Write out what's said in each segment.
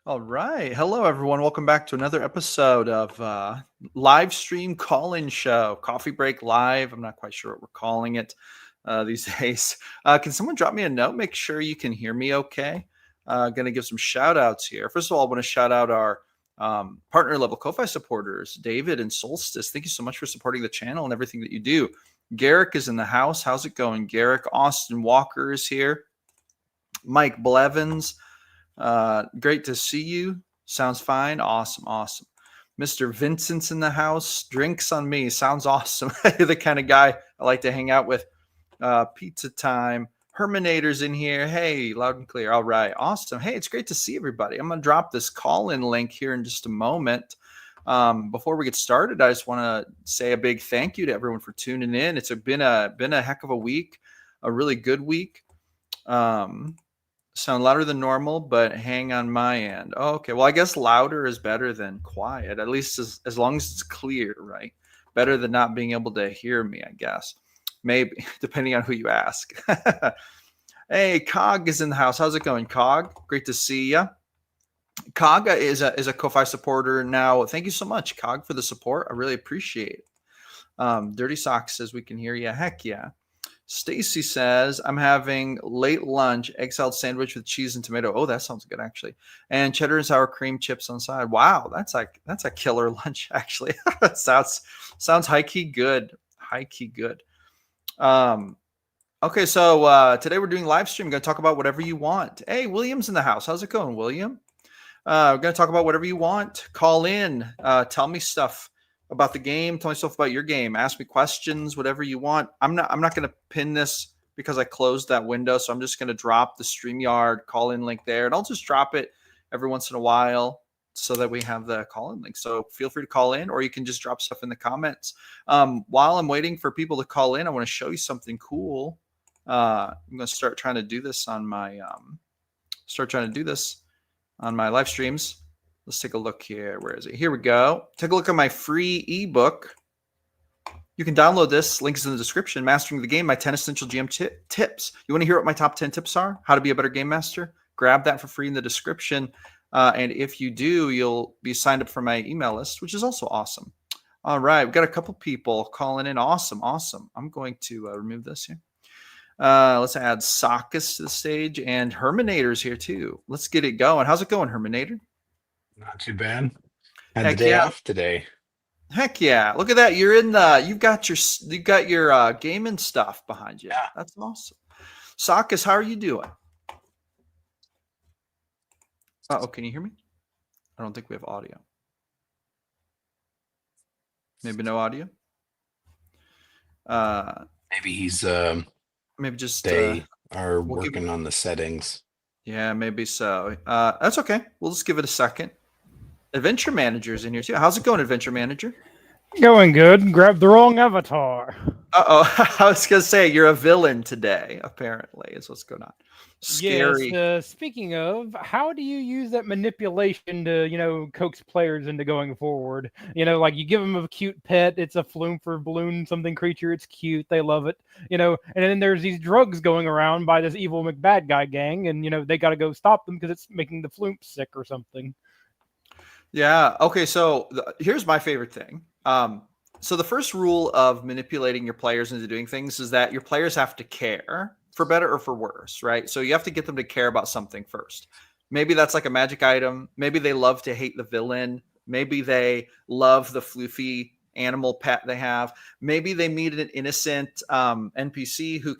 All right. Hello, everyone. Welcome back to another episode of Livestream Call-In Show, Coffee Break Live. I'm not quite sure what we're calling it these days. Can someone drop me a note? Make sure you can hear me okay. Going to give some shout outs here. First of all, I want to shout out our partner level Ko-Fi supporters, David and Solstice. Thank you so much for supporting the channel and everything that you do. Garrick is in the house. How's it going, Garrick? Austin Walker is here. Mike Blevins. Great to see you. Sounds fine. Awesome. Mr. Vincent's in the house. Drinks on me. Sounds awesome. You're the kind of guy I like to hang out with. Pizza time. Herminator's in here. Hey, loud and clear. All right. Awesome. Hey, it's great to see everybody. I'm going to drop this call-in link here in just a moment. Before we get started, I just want to say a big thank you to everyone for tuning in. It's been a heck of a week, a really good week. Sound louder than normal, but hang on my end. Oh, okay. Well, I guess louder is better than quiet, at least as long as it's clear, right? Better than not being able to hear me, I guess. Maybe, depending on who you ask. Hey, Cog is in the house. How's it going, Cog? Great to see you. Cog is a Ko-Fi supporter now. Thank you so much, Cog, for the support. I really appreciate it. Dirty Socks says we can hear you. Heck yeah. Stacy says, I'm having late lunch, egg salad sandwich with cheese and tomato. Oh, that sounds good, actually. And cheddar and sour cream chips on side. Wow, that's a killer lunch, actually. sounds high-key good. High-key good. Okay, so today we're doing live stream. I'm going to talk about whatever you want. Hey, William's in the house. How's it going, William? We're going to talk about whatever you want. Call in. Tell me stuff about the game. Tell me stuff about your game. Ask me questions, whatever you want. I'm not going to pin this because I closed that window. So I'm just going to drop the StreamYard call-in link there. And I'll just drop it every once in a while so that we have the call-in link. So feel free to call in, or you can just drop stuff in the comments. While I'm waiting for people to call in, I want to show you something cool. I'm going to start trying to do this on my live streams. Let's take a look here. Where is it? Here we go. Take a look at my free ebook. You can download this. Links in the description. Mastering the Game, my 10 essential GM tips. You want to hear what my top 10 tips are? How to be a better game master? Grab that for free in the description. And if you do, you'll be signed up for my email list, which is also awesome. All right. We've got a couple people calling in. Awesome. I'm going to remove this here. Let's add Sockis to the stage, and Herminator's here too. Let's get it going. How's it going, Herminator? Not too bad. Had the day off today. Heck yeah! Look at that. You're in the. You've got your gaming stuff behind you. Yeah. That's awesome. Sockis, how are you doing? Oh, can you hear me? I don't think we have audio. Maybe no audio. Maybe he's maybe just are working on the settings. Yeah, maybe so. That's okay. We'll just give it a second. Adventure Manager's in here too. How's it going, Adventure Manager? Going good. Grab the wrong avatar. Uh-oh. I was going to say, you're a villain today, apparently, is what's going on. Scary. Yes, speaking of, how do you use that manipulation to, coax players into going forward? Like you give them a cute pet, it's a flume for balloon something creature, it's cute, they love it, and then there's these drugs going around by this evil McBad guy gang, and, they got to go stop them because it's making the flume sick or something. Yeah. Okay. So here's my favorite thing. So the first rule of manipulating your players into doing things is that your players have to care, for better or for worse, right? So you have to get them to care about something first. Maybe that's like a magic item. Maybe they love to hate the villain. Maybe they love the floofy animal pet they have. Maybe they meet an innocent NPC who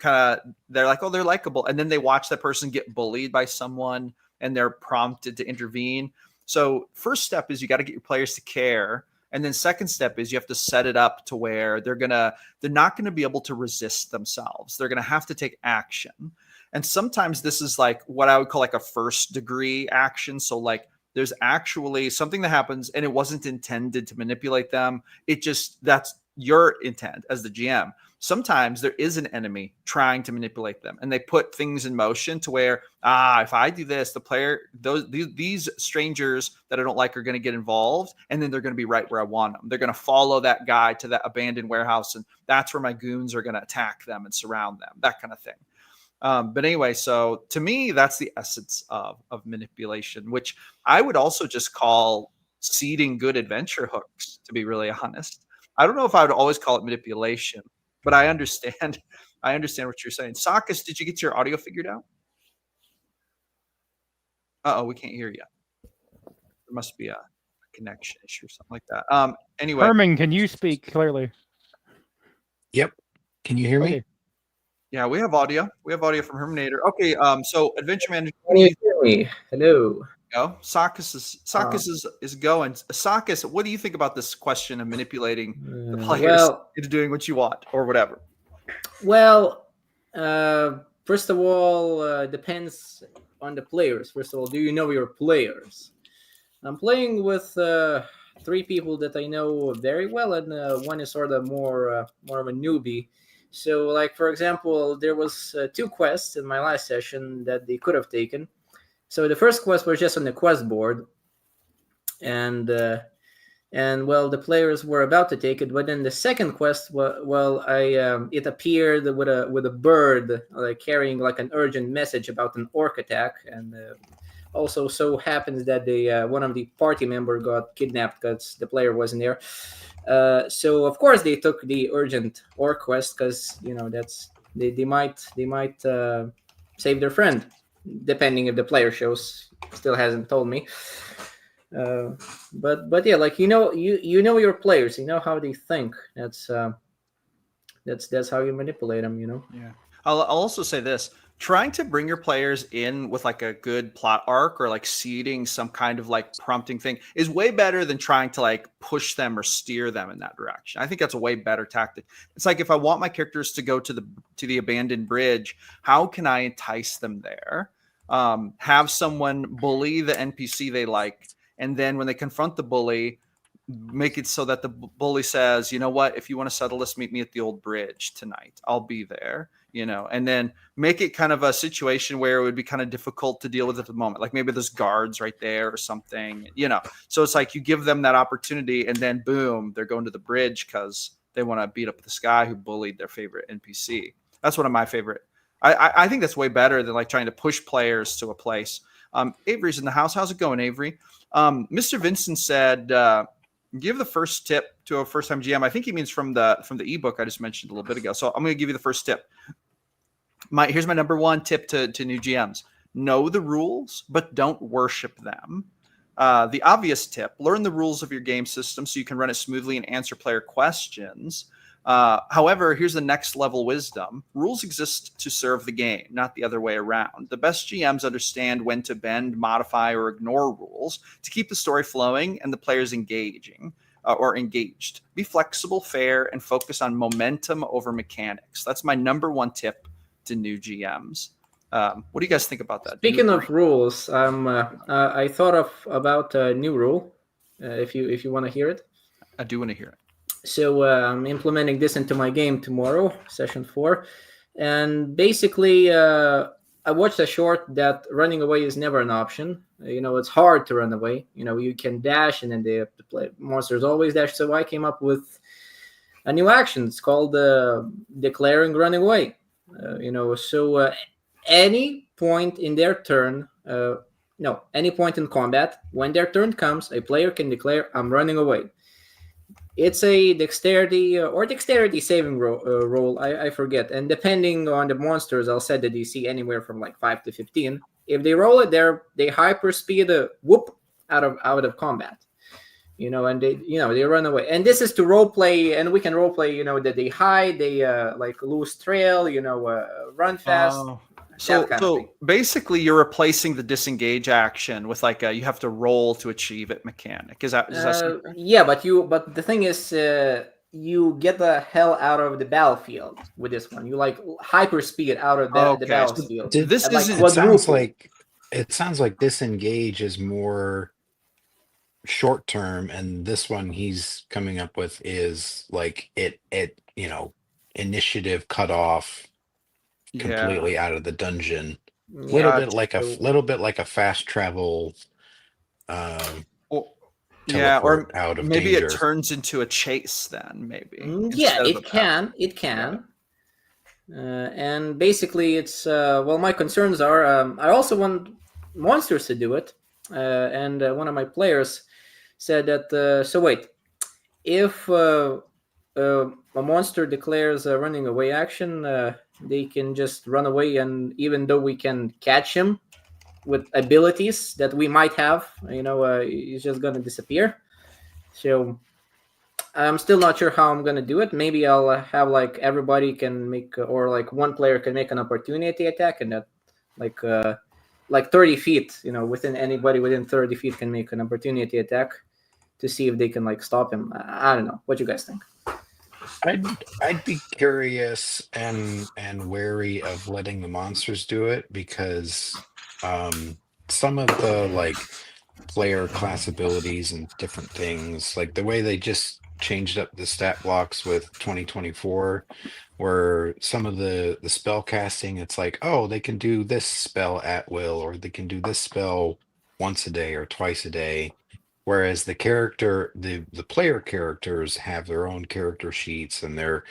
they're like, oh, they're likable. And then they watch that person get bullied by someone and they're prompted to intervene. So first step is you got to get your players to care. And then second step is you have to set it up to where they're not going to be able to resist themselves. They're going to have to take action. And sometimes this is like what I would call like a first degree action. So like there's actually something that happens and it wasn't intended to manipulate them. That's your intent as the GM. Sometimes there is an enemy trying to manipulate them and they put things in motion to where, if I do this, the player, these strangers that I don't like are going to get involved and then they're going to be right where I want them. They're going to follow that guy to that abandoned warehouse and that's where my goons are going to attack them and surround them, that kind of thing. But anyway, so to me, that's the essence of manipulation, which I would also just call seeding good adventure hooks, to be really honest. I don't know if I would always call it manipulation, but I understand. I understand what you're saying. Sakis, did you get your audio figured out? Uh-oh, we can't hear you. There must be a connection issue or something like that. Anyway, Herman, can you speak clearly? Yep. Can you hear me? Okay. yeah, we have audio. We have audio from Herminator. Okay, so Adventure Manager, Can you hear me? Hello. go. Sakis is going. Sakis, what do you think about this question of manipulating the players into doing what you want or whatever? Well, first of all, depends on the players. First of all, do you know your players? I'm playing with 3 people that I know very well, and one is sort of more of a newbie. So, like for example, there was 2 quests in my last session that they could have taken. So the first quest was just on the quest board, and well, the players were about to take it, but then the second quest, it appeared with a bird carrying like an urgent message about an orc attack, and also so happens that one of the party member got kidnapped because the player wasn't there. So of course they took the urgent orc quest because that's they might save their friend, depending if the player still hasn't told me. But yeah, like you know your players, you know how they think. That's how you manipulate them. Yeah. I'll also say this: trying to bring your players in with like a good plot arc or like seeding some kind of like prompting thing is way better than trying to like push them or steer them in that direction. I think that's a way better tactic. It's like if I want my characters to go to the abandoned bridge, how can I entice them there? Have someone bully the NPC they like, and then when they confront the bully, make it so that the bully says, you know what, if you want to settle this, meet me at the old bridge tonight. I'll be there, and then make it kind of a situation where it would be kind of difficult to deal with at the moment. Like maybe there's guards right there or something, So it's like you give them that opportunity and then boom, they're going to the bridge because they want to beat up this guy who bullied their favorite NPC. That's one of my favorite. I think that's way better than like trying to push players to a place. Avery's in the house. How's it going, Avery? Mr. Vincent said, give the first tip to a first-time GM. I think he means from the ebook I just mentioned a little bit ago. So I'm going to give you the first tip. Here's my number 1 tip to new GMs. Know the rules, but don't worship them. The obvious tip, learn the rules of your game system so you can run it smoothly and answer player questions. However, here's the next level wisdom. Rules exist to serve the game, not the other way around. The best GMs understand when to bend, modify, or ignore rules to keep the story flowing and the players engaging or engaged. Be flexible, fair, and focus on momentum over mechanics. That's my number 1 tip to new GMs. What do you guys think about that? Speaking of rules, I thought about a new rule. If you want to hear it, I do want to hear it. So I'm implementing this into my game tomorrow, session 4. And basically, I watched a short that running away is never an option. It's hard to run away. You can dash, and then the monsters always dash. So I came up with a new action. It's called declaring running away. So any point in their turn, any point in combat, when their turn comes, a player can declare, I'm running away. It's a dexterity saving roll. I forget. And depending on the monsters, I'll set the DC anywhere from like 5 to 15. If they roll it, they hyperspeed out of combat. And they run away. And this is to role play, and we can role play. That they hide, they like lose trail. Run fast. So basically, you're replacing the disengage action with like you have to roll to achieve it mechanic. Is that yeah, but the thing is, you get the hell out of the battlefield with this one. You like hyperspeed out of the battlefield. It sounds like disengage is more short term, and this one he's coming up with is like it initiative cut off. Completely out of the dungeon. Little bit like a fast travel or out of maybe danger. It turns into a chase then, maybe. Yeah, it can. And basically, it's well, my concerns are I also want monsters to do it, and one of my players said that. So wait, if a monster declares a running away action, they can just run away, and even though we can catch him with abilities that we might have, he's just gonna disappear. So I'm still not sure how I'm gonna do it. Maybe I'll have like everybody can make, or like one player can make an opportunity attack, and that like 30 feet, within anybody within 30 feet can make an opportunity attack to see if they can like stop him. I don't know. What you guys think? I'd be curious and wary of letting the monsters do it because some of the like player class abilities and different things, like the way they just changed up the stat blocks with 2024, where some of the spell casting, it's like, oh, they can do this spell at will, or they can do this spell once a day or twice a day. Whereas the player characters have their own character sheets and they're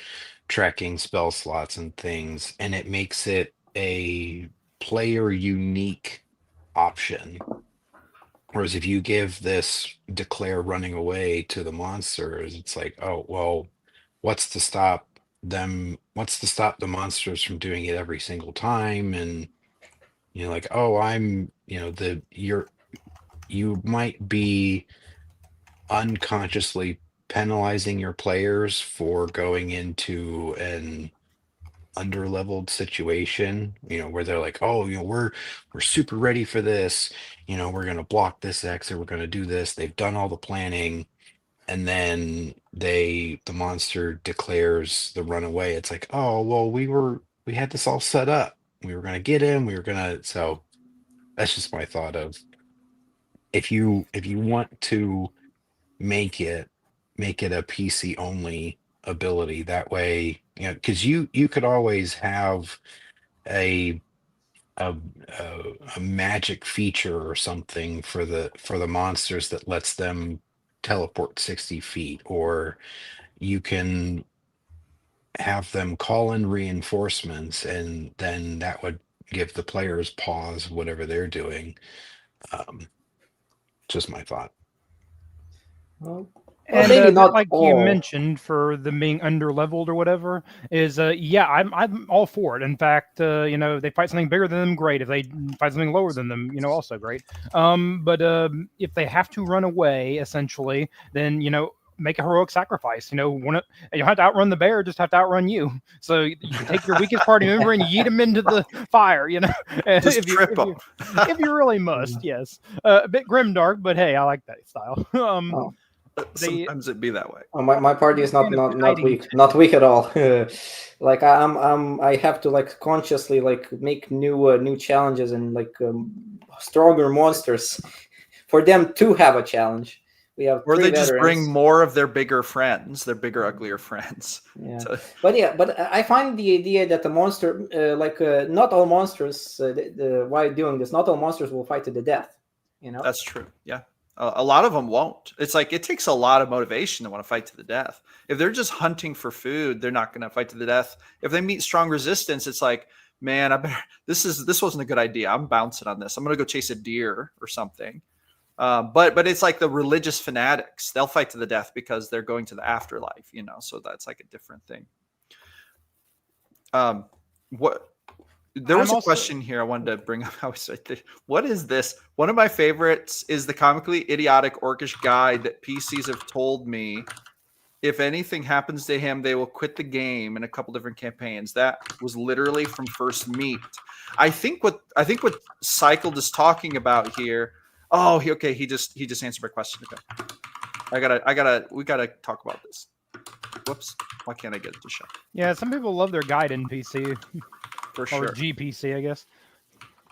tracking spell slots and things, and it makes it a player unique option. Whereas if you give this declare running away to the monsters, it's like, oh, well, what's to stop them? What's to stop the monsters from doing it every single time? And like, oh, you might be unconsciously penalizing your players for going into an underleveled situation, where they're like, oh, we're super ready for this, we're going to block this X or we're going to do this. They've done all the planning, and then the monster declares the runaway. It's like, oh, well, we had this all set up. We were going to get him. We were going to, so that's just my thought of, if you want to make it a PC only ability, that way, because you could always have a a, a magic feature or something for the monsters that lets them teleport 60 feet, or you can have them call in reinforcements, and then that would give the players pause whatever they're doing. Just my thought. Well, And maybe not like you all. mentioned, for them being underleveled or whatever, is yeah, I'm all for it. In fact, they fight something bigger than them, great. If they fight something lower than them, also great. But if they have to run away, essentially, then make a heroic sacrifice. You don't have to outrun the bear; just have to outrun you. So you take your weakest party member and yeet them into the fire. Just if trip them. if you really must, yes. A bit grimdark, but hey, I like that style. Oh. Sometimes it be that way. My party is not hiding. weak at all. Like I have to like consciously like make new challenges and like stronger monsters for them to have a challenge. We have Or three they just bring veterans. more of their bigger friends, their bigger, uglier friends. Yeah, So- but I find the idea that the monster, not all monsters, while doing this, not all monsters will fight to the death. That's true. Yeah. A lot of them won't. It's like it takes a lot of motivation to want to fight to the death. If they're just hunting for food, they're not going to fight to the death. If they meet strong resistance, it's like, man, this wasn't a good idea. I'm bouncing on this. I'm going to go chase a deer or something. But it's like the religious fanatics. They'll fight to the death because they're going to the afterlife, so that's like a different thing. There was a question here I wanted to bring up. What is this? One of my favorites is the comically idiotic orcish guide that PCs have told me if anything happens to him, they will quit the game in a couple different campaigns. That was literally from First Meet. I think what Cycled is talking about here. Oh, okay. He just answered my question. Okay. We gotta talk about this. Whoops. Why can't I get it to show? Yeah, some people love their guide NPC. For sure. Or GPC, I guess.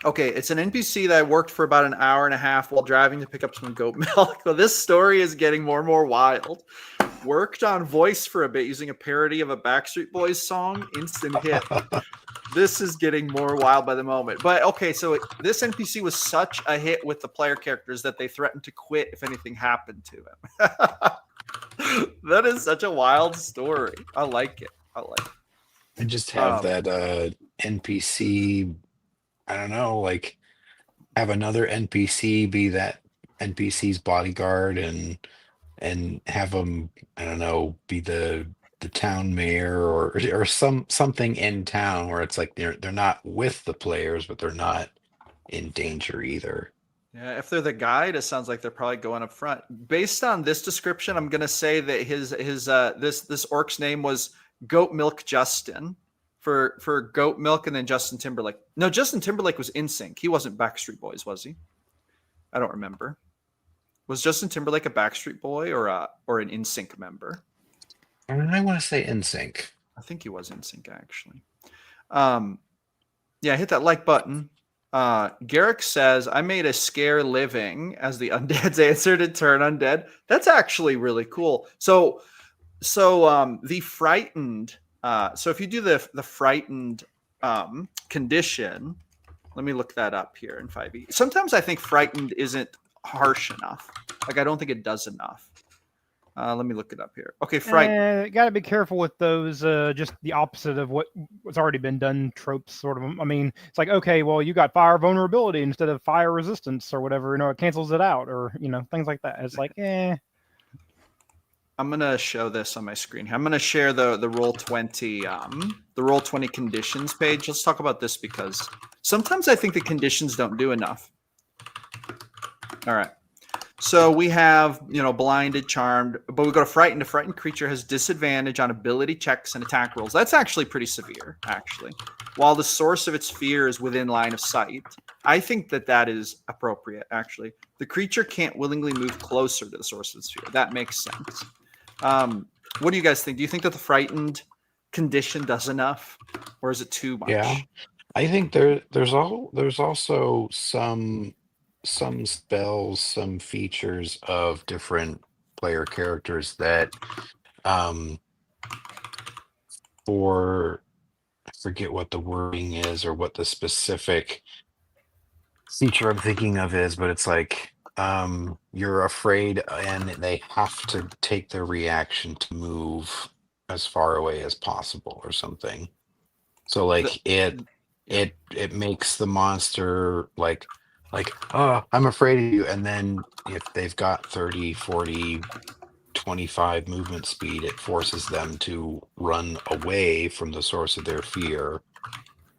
Okay, it's an NPC that I worked for about an hour and a half while driving to pick up some goat milk. Well, this story is getting more and more wild. Worked on voice for a bit using a parody of a Backstreet Boys song. Instant hit. This is getting more wild by the moment. But okay, so this NPC was such a hit with the player characters that they threatened to quit if anything happened to him. That is such a wild story. I like it. I just have that NPC. I don't know, like have another NPC be that NPC's bodyguard, and have them, I don't know, be the town mayor, or something in town where it's like they're not with the players, but they're not in danger either. Yeah, if they're the guide, it sounds like they're probably going up front. Based on this description, I'm gonna say that this orc's name was Goat Milk Justin for Goat Milk, and then Justin Timberlake. No, Justin Timberlake was NSYNC. He wasn't Backstreet Boys, was he? I don't remember. Was Justin Timberlake a Backstreet Boy or an NSYNC member? I want to say NSYNC. I think he was NSYNC actually. Yeah, hit that like button. Garrick says, I made a scare living as the undead's answer to turn undead. That's actually really cool. So the frightened, so if you do the frightened condition, let me look that up here in 5e. Sometimes I think frightened isn't harsh enough. Like, I don't think it does enough. Let me look it up here. Okay, frightened. Got to be careful with those. Just the opposite of what's already been done. Tropes, sort of. I mean, it's like, okay, well, you got fire vulnerability instead of fire resistance or whatever. You know, it cancels it out, or things like that. It's like, I'm gonna show this on my screen. I'm gonna share the Roll20 conditions page. Let's talk about this because sometimes I think the conditions don't do enough. All right. So we have, blinded, charmed, but we go to frightened. A frightened creature has disadvantage on ability checks and attack rolls. That's actually pretty severe, actually. While the source of its fear is within line of sight, I think that is appropriate, actually. The creature can't willingly move closer to the source of its fear. That makes sense. What do you guys think? Do you think that the frightened condition does enough, or is it too much? Yeah, I think there's also some spells, some features of different player characters that for I forget what the wording is or what the specific feature I'm thinking of is, but it's like you're afraid and they have to take their reaction to move as far away as possible or something. So like it makes the monster like, oh, I'm afraid of you. And then if they've got 30, 40, 25 movement speed, it forces them to run away from the source of their fear,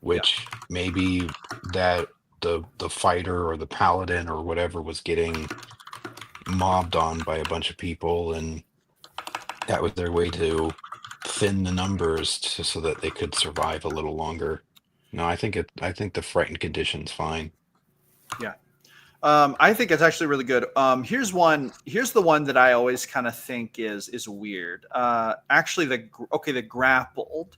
which maybe that the fighter or the paladin or whatever was getting mobbed on by a bunch of people, and that was their way to thin the numbers so that they could survive a little longer. No, I think the frightened condition's fine. Yeah. I think it's actually really good. Here's the one that I always kind of think is weird. Actually, the grappled.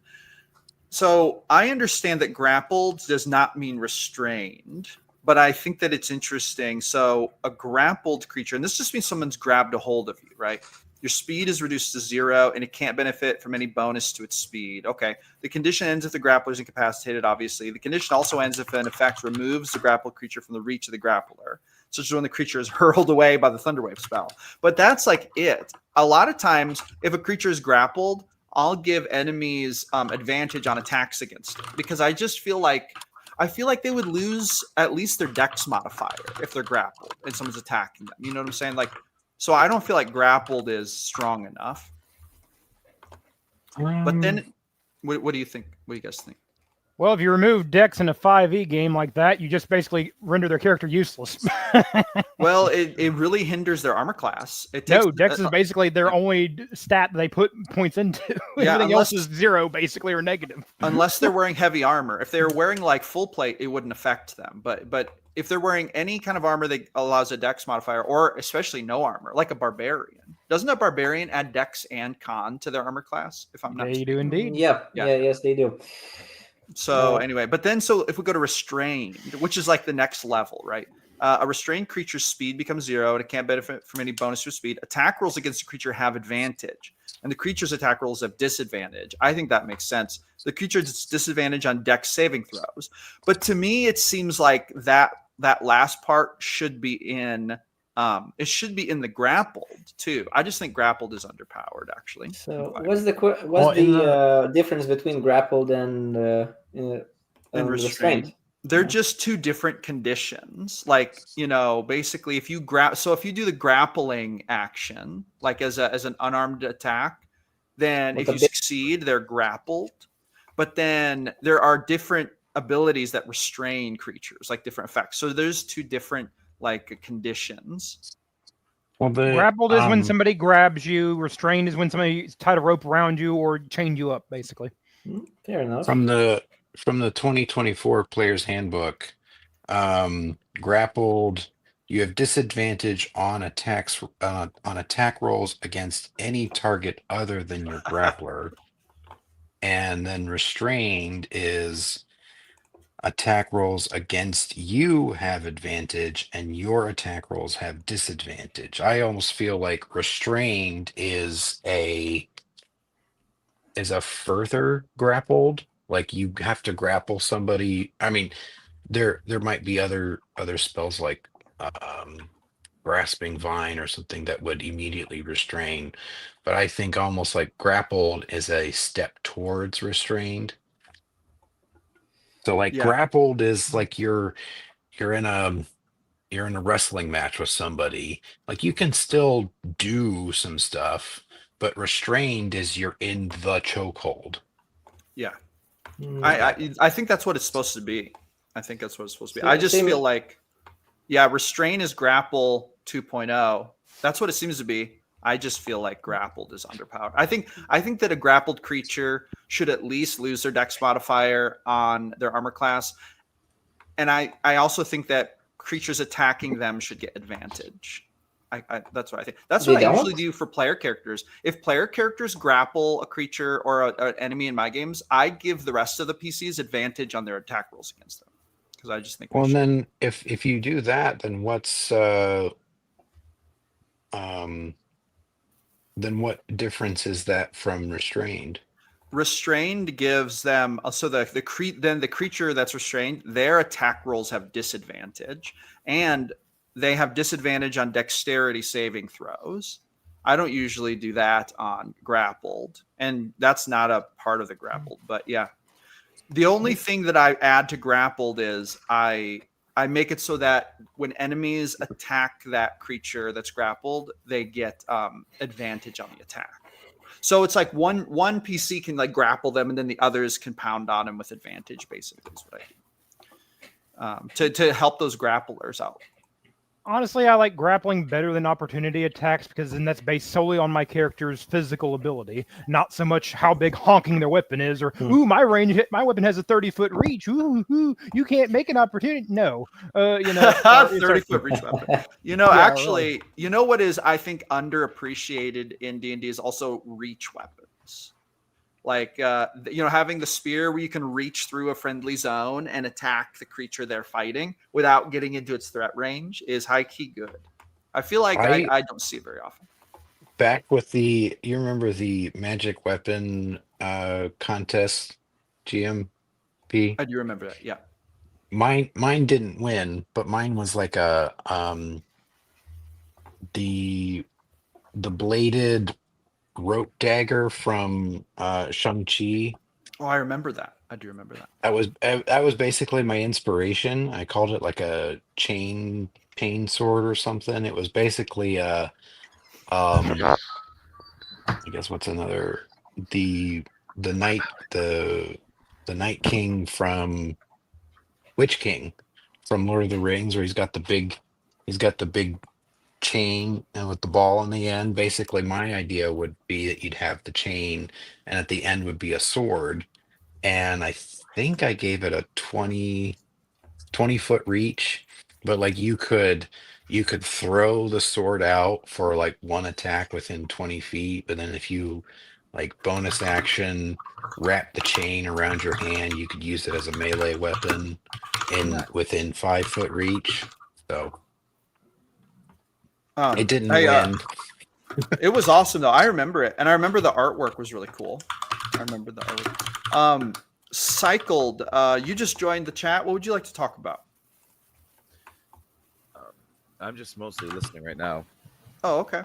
So I understand that grappled does not mean restrained, but I think that it's interesting. So a grappled creature, and this just means someone's grabbed a hold of you, right? Your speed is reduced to 0, and it can't benefit from any bonus to its speed. Okay. The condition ends if the grappler is incapacitated, obviously. The condition also ends if an effect removes the grappled creature from the reach of the grappler, such as when the creature is hurled away by the Thunderwave spell. But that's like it. A lot of times, if a creature is grappled, I'll give enemies advantage on attacks against it because I feel like they would lose at least their dex modifier if they're grappled and someone's attacking them. You know what I'm saying? Like, so I don't feel like grappled is strong enough. But then, what do you think? What do you guys think? Well, if you remove Dex in a 5e game like that, you just basically render their character useless. Well, it really hinders their armor class. Dex is basically their only stat they put points into. Yeah, Everything else is 0, basically, or negative. Unless they're wearing heavy armor. If they're wearing like full plate, it wouldn't affect them. But if they're wearing any kind of armor that allows a Dex modifier, or especially no armor, like a barbarian, doesn't a barbarian add Dex and Con to their armor class? If I'm not mistaken. They do indeed. Yes, they do. So anyway, but then so if we go to restrained, which is like the next level, right? A restrained creature's speed becomes 0 and it can't benefit from any bonus to speed. Attack rolls against the creature have advantage, and the creature's attack rolls have disadvantage. I think that makes sense. The creature's disadvantage on Dex saving throws. But to me, it seems like that last part should be in It should be in the grappled too. I just think grappled is underpowered, actually. So But- what's Well, in the difference between grappled and and restrained. They're just two different conditions. Like, basically if you if you do the grappling action, like as an unarmed attack, then With if you succeed, they're grappled. But then there are different abilities that restrain creatures, like different effects. So there's two different like conditions. Well, Grappled is when somebody grabs you. Restrained is when somebody tied a rope around you or chained you up, basically. Fair enough. from the 2024 Player's Handbook, grappled, you have disadvantage on attacks on attack rolls against any target other than your grappler. And then restrained is attack rolls against you have advantage and your attack rolls have disadvantage. I almost feel like restrained is a further grappled, like you have to grapple somebody. I mean, there might be other spells like grasping vine or something that would immediately restrain, but I think almost like grappled is a step towards restrained. So like Yeah. grappled is like you're in a wrestling match with somebody, like you can still do some stuff, but restrained is you're in the chokehold. Yeah. Mm. I think that's what it's supposed to be. I think that's what it's supposed to be. So- I just same- feel like, restrain is grapple 2.0. That's what it seems to be. I just feel like grappled is underpowered. I think that a grappled creature should at least lose their dex modifier on their armor class. And I also think that creatures attacking them should get advantage. That's what I think. That's what They I usually don't? do for player characters. If player characters grapple a creature or an enemy in my games, I give the rest of the PCs advantage on their attack rolls against them, because I just think. Well, and then if you do that, then then what difference is that from restrained? Restrained gives them so the creature that's restrained, their attack rolls have disadvantage, and they have disadvantage on dexterity saving throws. I don't usually do that on grappled, and that's not a part of the grappled. But yeah, the only thing that I add to grappled is I make it so that when enemies attack that creature that's grappled, they get advantage on the attack. So it's like one PC can like grapple them, and then the others can pound on them with advantage. Basically, is what I do to help those grapplers out. Honestly, I like grappling better than opportunity attacks because then that's based solely on my character's physical ability, not so much how big honking their weapon is, or my weapon has a 30-foot reach. Ooh, you can't make an opportunity. No, 30-foot reach weapon. Really. What is I think underappreciated in D&D is also reach weapons. Like having the spear where you can reach through a friendly zone and attack the creature they're fighting without getting into its threat range is high key good. I feel like I don't see it very often. Back with you remember the magic weapon contest, GMP? I do remember that. Yeah. Mine didn't win, but mine was like a the bladed rope dagger from Shang-Chi. Oh, I remember that. I do remember that. That was basically my inspiration. I called it like a chain sword or something. It was basically I guess what's another the night king from Witch King from Lord of the Rings, where he's got the big chain and with the ball in the end. Basically, my idea would be that you'd have the chain, and at the end would be a sword. And I think I gave it a 20-foot reach, but like you could throw the sword out for like one attack within 20 feet, but then if you like bonus action wrap the chain around your hand, you could use it as a melee weapon within 5-foot reach. So it didn't win. It was awesome though. I remember it, and I remember the artwork was really cool. I remember the artwork. Cycled. You just joined the chat. What would you like to talk about? I'm just mostly listening right now. Oh, okay.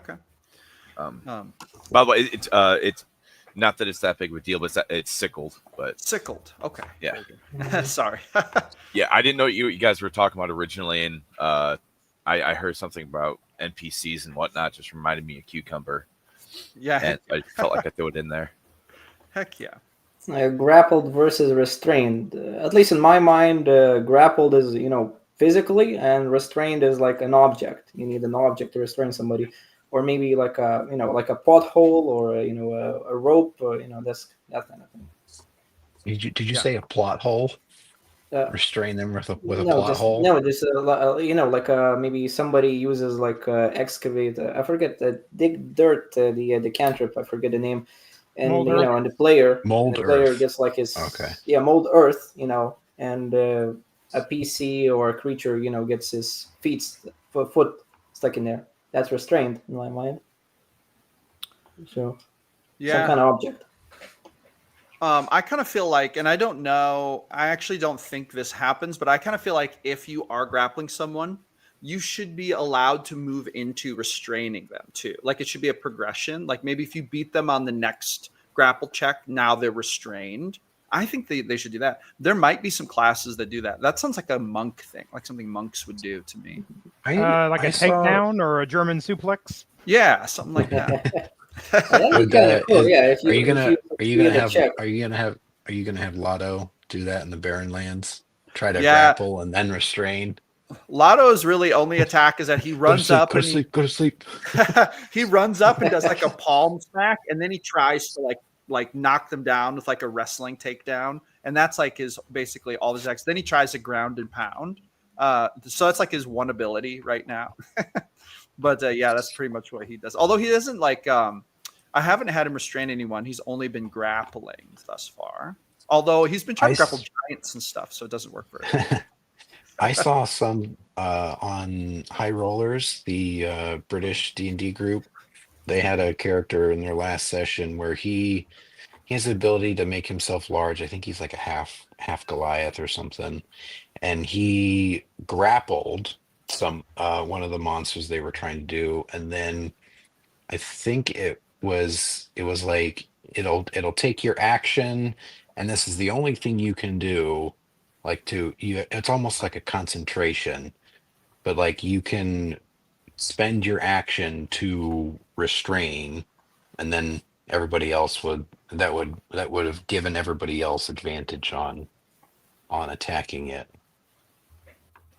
By the way, it's not that it's that big of a deal, but it's sickled. But Sickled. Okay. Yeah. Very good. Sorry. yeah, I didn't know what you guys were talking about originally, and I heard something about NPCs and whatnot. Just reminded me of Cucumber, Yeah. and I felt like I threw it in there. Heck yeah. Grappled versus restrained. At least in my mind, grappled is physically, and restrained is like an object. You need an object to restrain somebody, or maybe like a pothole, or a rope. That kind of thing. Did you Yeah. say a plot hole? Uh, Restrain them with a no, plot just hole? no, just like maybe somebody uses like excavate. I forget dig dirt. The cantrip. I forget the name. And Mold earth. and the player Mold earth. gets like his Okay. mold earth, and a PC or a creature gets his foot stuck in there. That's restrained in my mind. So Yeah. some kind of object. I kind of feel like, and I don't know, I actually don't think this happens, but I kind of feel like if you are grappling someone, you should be allowed to move into restraining them too. Like it should be a progression. Like maybe if you beat them on the next grapple check, now they're restrained. I think they should do that. There might be some classes that do that. That sounds like a monk thing, like something monks would do to me. Like I a saw- takedown or a German suplex. Yeah, something like that. That'd be Would kind that- of cool. is- Yeah, if Are you gonna check. are you gonna have Lotto do that in the Barren Lands? Try to Yeah. grapple and then restrain. Lotto's really only attack is that he runs up and Go to sleep. he runs up and does like a palm smack, and then he tries to like knock them down with like a wrestling takedown, and that's like his basically all his attacks. Then he tries to ground and pound. So that's like his one ability right now. But yeah, that's pretty much what he does. Although he doesn't like, I haven't had him restrain anyone. He's only been grappling thus far. Although he's been trying to grapple giants and stuff, so it doesn't work very well. I saw some on High Rollers, the British D&D group. They had a character in their last session where he has the ability to make himself large. I think he's like a half Goliath or something, and he grappled some one of the monsters they were trying to do, and then I think it was like it'll take your action, and this is the only thing you can do, like it's almost like a concentration, but like you can spend your action to restrain, and then everybody else that would have given everybody else advantage on attacking it.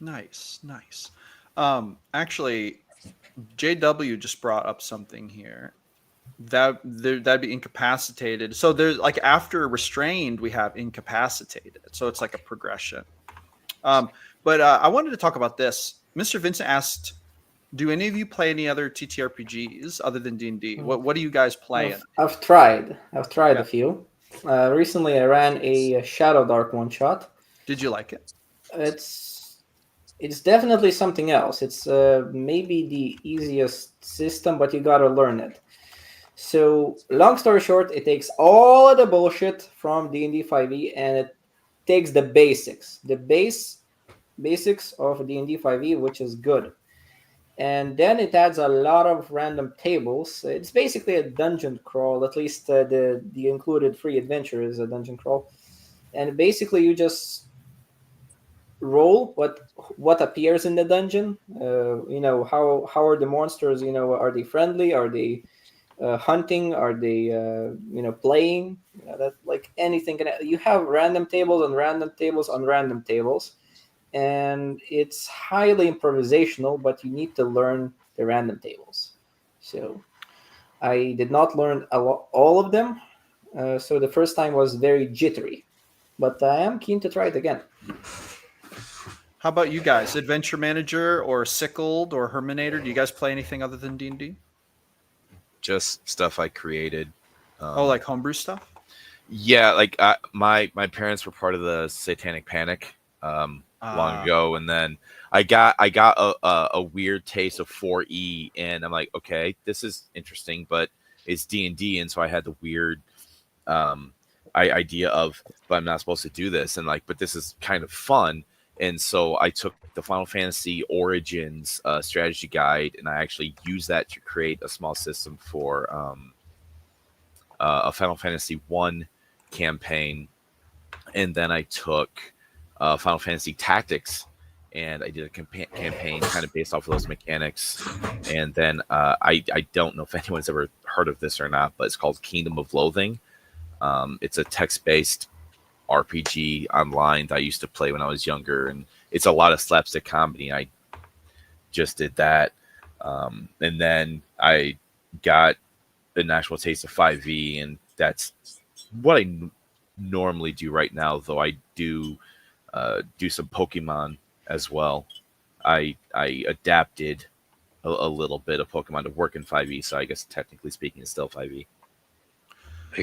Nice. Actually, JW just brought up something here that'd be incapacitated. So there's like after restrained, we have incapacitated. So it's like a progression. But I wanted to talk about this. Mr. Vincent asked, do any of you play any other TTRPGs other than D&D? What do you guys play? I've tried a few. Recently, I ran a Shadow Dark one shot. Did you like it? It's definitely something else. It's maybe the easiest system, but you gotta learn it. So, long story short, it takes all of the bullshit from D&D 5e and it takes the basics of D&D 5e, which is good. And then it adds a lot of random tables. It's basically a dungeon crawl. At least the included free adventure is a dungeon crawl. And basically you just roll what appears in the dungeon. How are the monsters? Are they friendly? Are they hunting? Are they playing? That like anything. You have random tables on random tables on random tables. And it's highly improvisational, but you need to learn the random tables. So I did not learn all of them. So the first time was very jittery, but I am keen to try it again. How about you guys? Adventure Manager or Sickled or Herminator? Do you guys play anything other than D&D? Just stuff I created. Like homebrew stuff? Yeah, like my parents were part of the Satanic Panic long ago, and then I got a weird taste of 4E, and I'm like, okay, this is interesting, but it's D&D, and so I had the weird idea of, but I'm not supposed to do this, and like, but this is kind of fun, And so I took the Final Fantasy Origins strategy guide, and I actually used that to create a small system for a Final Fantasy 1 campaign. And then I took Final Fantasy Tactics, and I did a campaign kind of based off of those mechanics. And then I don't know if anyone's ever heard of this or not, but it's called Kingdom of Loathing. It's a text-based RPG online that I used to play when I was younger, and it's a lot of slapstick comedy. I just did that, and then I got an actual taste of 5e, and that's what I normally do right now. Though I do some Pokemon as well. I adapted a little bit of Pokemon to work in 5e, so I guess technically speaking, it's still 5e.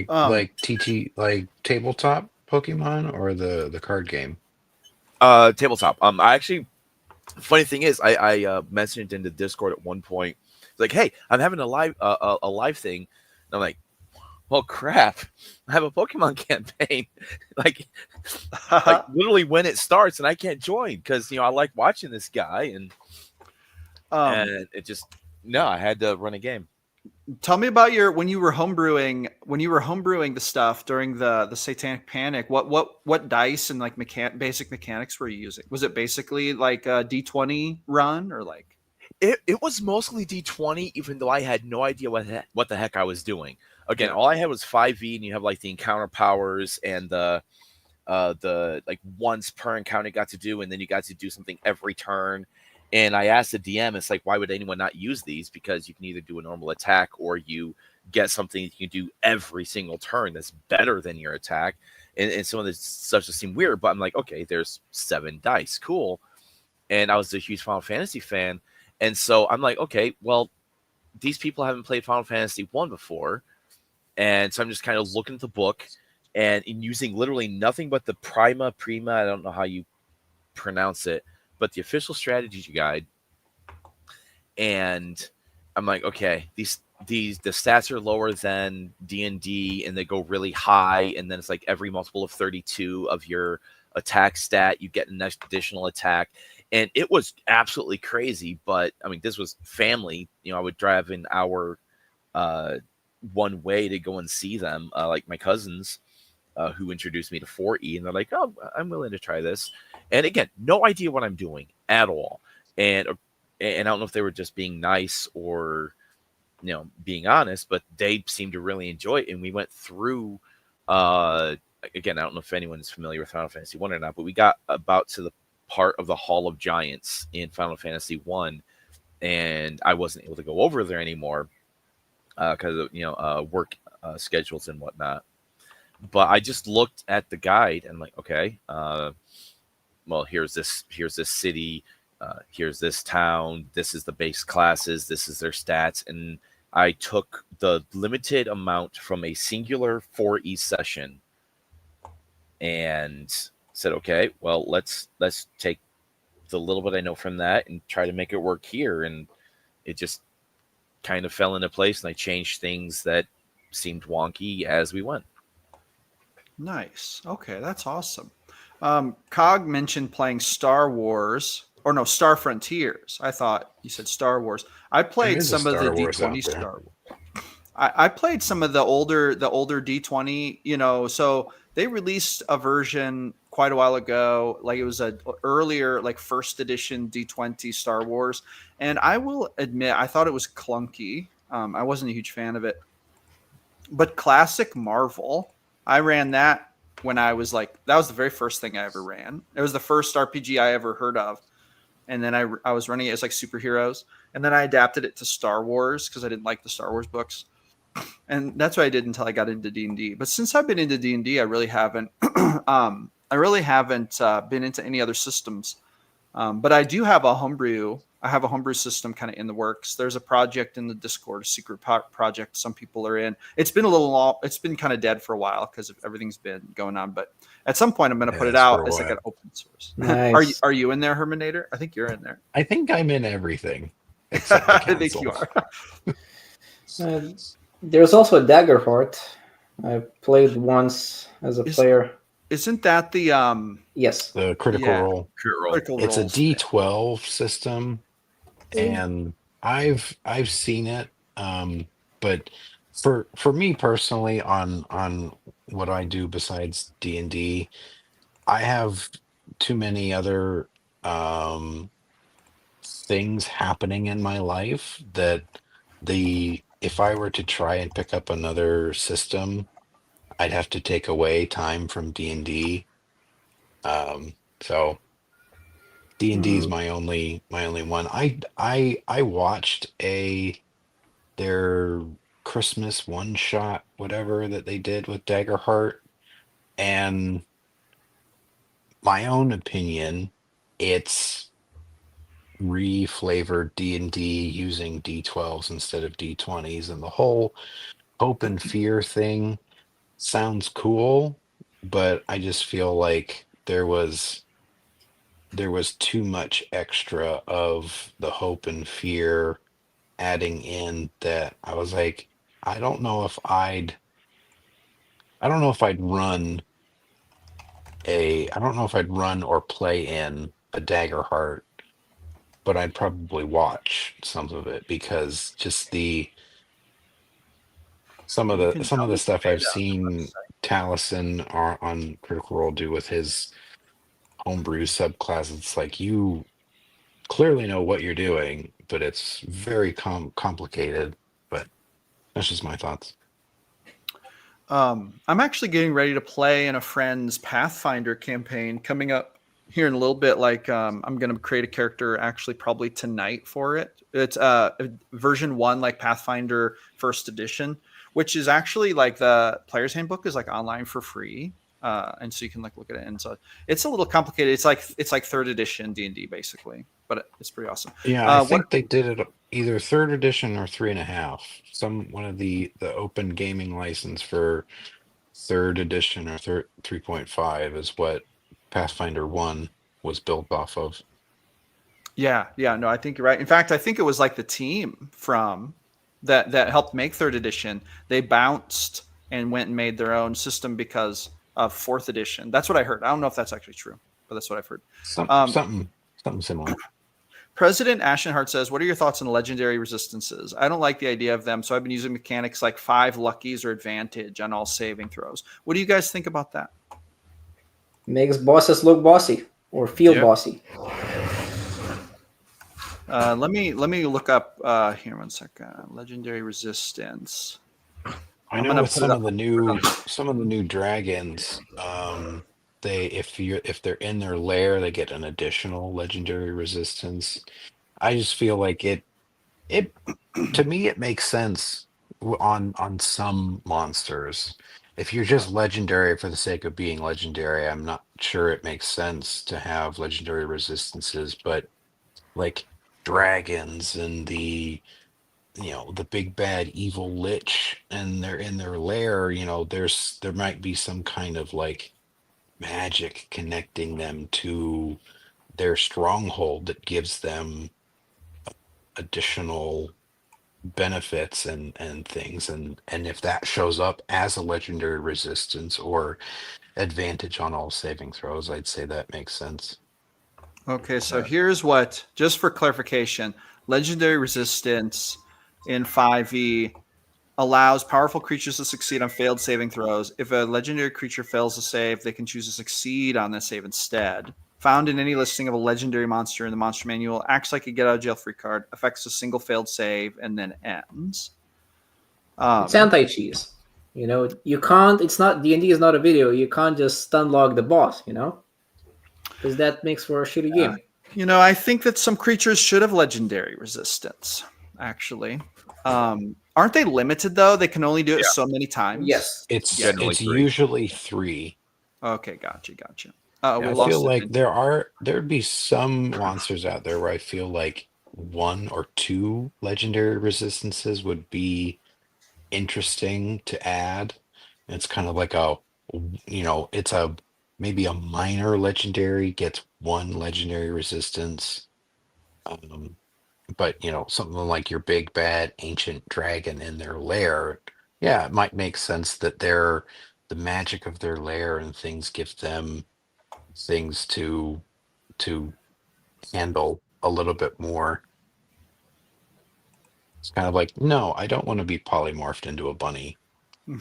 Like tabletop Pokemon or the card game? Tabletop. I actually, funny thing is, I mentioned in the Discord at one point, like, hey, I'm having a live thing, and I'm like, well, crap, I have a Pokemon campaign, like literally when it starts, and I can't join because I like watching this guy, and it just I had to run a game. Tell me about when you were homebrewing the stuff during the Satanic Panic. What dice and like basic mechanics were you using? Was it basically like a D20 run, or like it was mostly D20, even though I had no idea what the heck I was doing. Again, all I had was 5e, and you have like the encounter powers and the like once per encounter you got to do, and then you got to do something every turn. And I asked the DM, it's like, why would anyone not use these? Because you can either do a normal attack, or you get something you can do every single turn that's better than your attack. And some of this stuff just seemed weird, but I'm like, okay, there's 7 dice, cool. And I was a huge Final Fantasy fan, and so I'm like, okay, well, these people haven't played Final Fantasy 1 before, and so I'm just kind of looking at the book and using literally nothing but the prima, I don't know how you pronounce it, but the official strategy guide. And I'm like, okay, the stats are lower than D&D, and they go really high, and then it's like every multiple of 32 of your attack stat, you get an additional attack. And it was absolutely crazy, but I mean, this was family. I would drive an hour one way to go and see them, like my cousins, who introduced me to 4E, and they're like, oh, I'm willing to try this. And again, no idea what I'm doing at all. And I don't know if they were just being nice or, being honest, but they seemed to really enjoy it. And we went through, again, I don't know if anyone's familiar with Final Fantasy 1 or not, but we got about to the part of the Hall of Giants in Final Fantasy 1, and I wasn't able to go over there anymore because of, work schedules and whatnot. But I just looked at the guide and I'm like, okay, well, here's this city, here's this town, this is the base classes, this is their stats. And I took the limited amount from a singular 4E session and said, okay, well, let's take the little bit I know from that and try to make it work here. And it just kind of fell into place, and I changed things that seemed wonky as we went. Nice. Okay, that's awesome. Cog mentioned playing Star Wars, or no, Star Frontiers. I thought you said Star Wars. I played some of the D20 Star Wars. I played some of the older D20. So they released a version quite a while ago, like it was a earlier, like first edition D20 Star Wars, and I will admit I thought it was clunky. I wasn't a huge fan of it, but classic Marvel, I ran that when I was that was the very first thing I ever ran. It was the first RPG I ever heard of. And then I was running it as like superheroes. And then I adapted it to Star Wars because I didn't like the Star Wars books. And that's what I did until I got into D&D. But since I've been into D&D, I really haven't been into any other systems. But I do have a homebrew. I have a homebrew system kind of in the works. There's a project in the Discord, a secret project some people are in. It's been it's been kind of dead for a while because everything's been going on. But at some point, I'm going to put it out as like an open source. Nice. Are you in there, Herminator? I think you're in there. I think I'm in everything. Except the I think you are. There's also a Daggerheart. I played once as a player. Isn't that the Yes. The critical Yeah. role. Crit roll. critical It's a roles? D12 system, and I've seen it. But for me personally, on what I do besides D&D, I have too many other things happening in my life that the if I were to try and pick up another system, I'd have to take away time from D&D. So D&D is Mm, my only one. I watched their Christmas one shot, whatever that they did with Daggerheart, and my own opinion, it's re-flavored D&D using D12s instead of D20s, and the whole hope and fear thing sounds cool, but I just feel like there was too much extra of the hope and fear adding in that I was like, I don't know if I'd I don't know if I'd run I don't know if I'd run or play in a Dagger Heart, but I'd probably watch some of it because just the some of You the can some tell of the me stuff straight I've up. seen Taliesin on Critical Role do with his homebrew subclass, it's like you clearly know what you're doing, but it's very complicated. But that's just my thoughts. I'm actually getting ready to play in a friend's Pathfinder campaign coming up here in a little bit. Like, I'm going to create a character actually probably tonight for it. It's version 1, like Pathfinder first edition, which is actually like the player's handbook is like online for free. And so you can like look at it. And so it's a little complicated. It's like third edition D&D basically, but it's pretty awesome. Yeah, I What think they did it either third edition or 3.5. One of the open gaming license for third edition or 3.5 is what Pathfinder 1 was built off of. Yeah, no, I think you're right. In fact, I think it was like the team from that helped make third edition. They bounced and went and made their own system because of fourth edition. That's what I heard. I don't know if that's actually true, but that's what I've heard. Some Um, something similar. President Ashenhart says, "What are your thoughts on legendary resistances? I don't like the idea of them, so I've been using mechanics like 5 luckies or advantage on all saving throws. What do you guys think about that?" makes bosses look bossy or feel Yeah. bossy. Let me look up here 1 second. Legendary resistance. I I'm know gonna with put it up. some of the new dragons, they if they're in their lair, they get an additional legendary resistance. I just feel like it to me it makes sense on some monsters. If you're just legendary for the sake of being legendary, I'm not sure it makes sense to have legendary resistances, but like dragons and the big bad evil lich and they're in their lair, there might be some kind of like magic connecting them to their stronghold that gives them additional benefits and things, and if that shows up as a legendary resistance or advantage on all saving throws, I'd say that makes sense. Okay, so here's what, just for clarification, legendary resistance in 5e allows powerful creatures to succeed on failed saving throws. If a legendary creature fails to save, they can choose to succeed on that save instead. Found in any listing of a legendary monster in the monster manual, acts like a get out of jail free card, affects a single failed save, and then ends. It's anti-cheese. You can't. It's not D&D is not a video. You can't just stun log the boss. Because that makes for a shitty game. I think that some creatures should have legendary resistance, actually. Aren't they limited, though? They can only do it so many times? Yes. It's Generally it's 3. usually 3. Okay, gotcha. Yeah, We I lost feel it. like there'd be some monsters out there where I feel like 1 or 2 legendary resistances would be interesting to add. It's kind of like it's a maybe a minor legendary gets 1 legendary resistance. But something like your big bad ancient dragon in their lair, yeah, it might make sense that they're the magic of their lair and things give them things to handle a little bit more. It's kind of like, no, I don't want to be polymorphed into a bunny.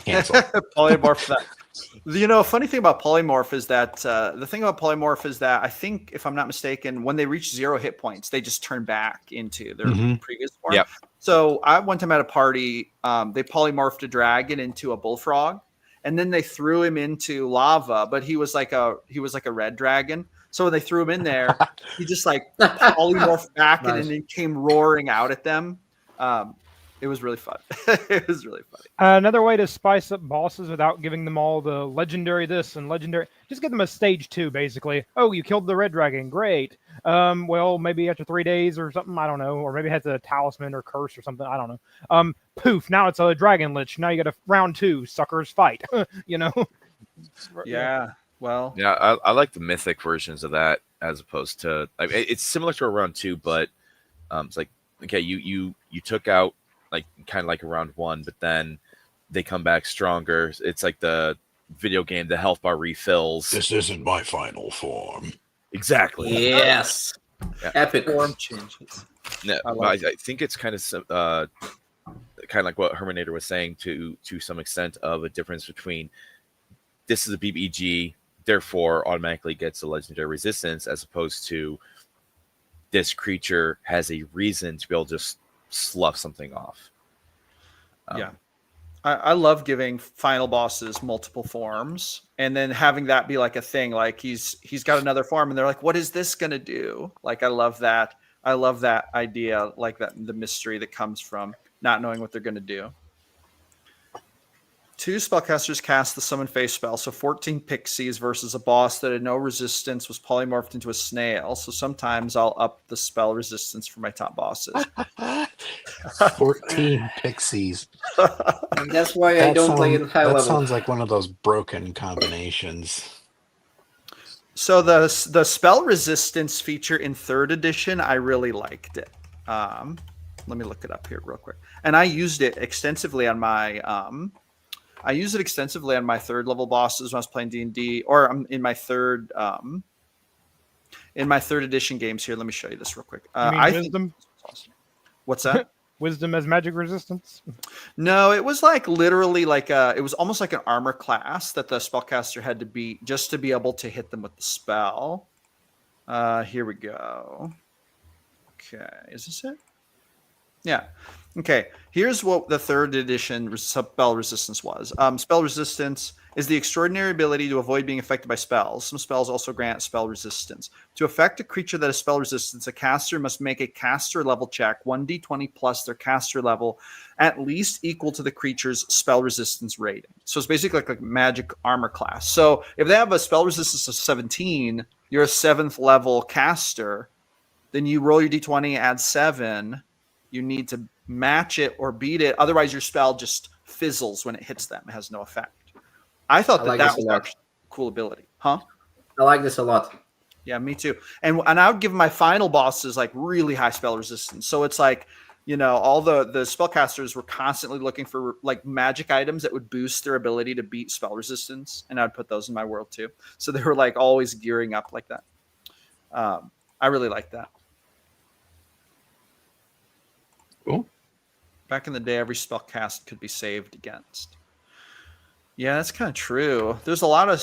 Cancel. Polymorph that. Funny thing about polymorph is that the thing about polymorph is that I think, if I'm not mistaken, when they reach 0 hit points, they just turn back into their previous form. Yep. So I one time at a party, they polymorphed a dragon into a bullfrog, and then they threw him into lava. But he was like a red dragon. So when they threw him in there, he just like polymorphed back Nice. and then came roaring out at them. It was really fun. It was really funny. Another way to spice up bosses without giving them all the legendary this and legendary, just give them a stage 2, basically. Oh, you killed the red dragon, great. Well, maybe after 3 days or something, I don't know, or maybe it has a talisman or curse or something, I don't know. Poof, now it's a dragon lich. Now you got a round 2, suckers fight. Yeah. Well. Yeah, I like the mythic versions of that as opposed to it's similar to a round 2, but it's like, okay, you took out like kind of like a round 1, but then they come back stronger. It's like the video game, the health bar refills. This isn't my final form. Exactly. Yes. Yeah. Epic. Form changes. No, I think it's kind of like what Herminator was saying to some extent, of a difference between this is a BBG, therefore automatically gets a legendary resistance, as opposed to this creature has a reason to be able to just slough something off. Yeah. I love giving final bosses multiple forms and then having that be like a thing. Like he's got another form and they're like, what is this going to do? Like, I love that. I love that idea, like that, the mystery that comes from not knowing what they're going to do. 2 spellcasters cast the summon face spell, so 14 pixies versus a boss that had no resistance, was polymorphed into a snail. So sometimes I'll up the spell resistance for my top bosses. 14 pixies. And that's why I don't play in high that level. sounds like one of those broken combinations. So the spell resistance feature in 3rd edition, I really liked it. Let me look it up here real quick. And I used it extensively on my 3rd level bosses when I was playing D&D, or in my 3rd edition games here. Let me show you this real quick. You mean wisdom? Awesome. What's that? Wisdom as magic resistance? No, it was like literally like it was almost like an armor class that the spellcaster had to beat just to be able to hit them with the spell. Here we go. Okay, is this it? Yeah. Okay, here's what the 3rd edition spell resistance was. Spell resistance is the extraordinary ability to avoid being affected by spells. Some spells also grant spell resistance. To affect a creature that has spell resistance, a caster must make a caster level check, 1d20 plus their caster level, at least equal to the creature's spell resistance rating. So it's basically like a magic armor class. So if they have a spell resistance of 17, you're a 7th level caster, then you roll your d20, add 7. You need to match it or beat it. Otherwise, your spell just fizzles when it hits them. It has no effect. I thought that was actually a cool ability. Huh? I like this a lot. Yeah, me too. And I would give my final bosses like really high spell resistance. So it's like, all the spellcasters were constantly looking for like magic items that would boost their ability to beat spell resistance. And I'd put those in my world too. So they were like always gearing up like that. I really like that. Cool. Back in the day, every spell cast could be saved against. Yeah, that's kind of true. There's a lot of,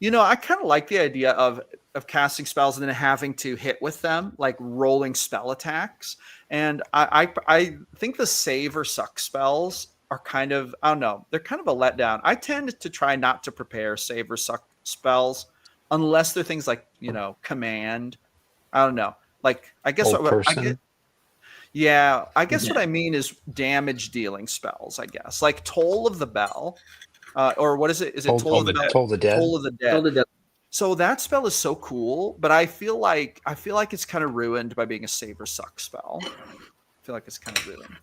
I kind of like the idea of casting spells and then having to hit with them, like rolling spell attacks. And I think the save or suck spells are kind of, I don't know, they're kind of a letdown. I tend to try not to prepare save or suck spells unless they're things like, command. I don't know. Like, I guess what I mean is damage dealing spells, I guess. Like Toll of the Bell. Or what is it? Is it Toll of the Bell? Toll the Dead. Toll of the Dead. So that spell is so cool, but I feel like it's kind of ruined by being a save or suck spell. I feel like it's kind of ruined.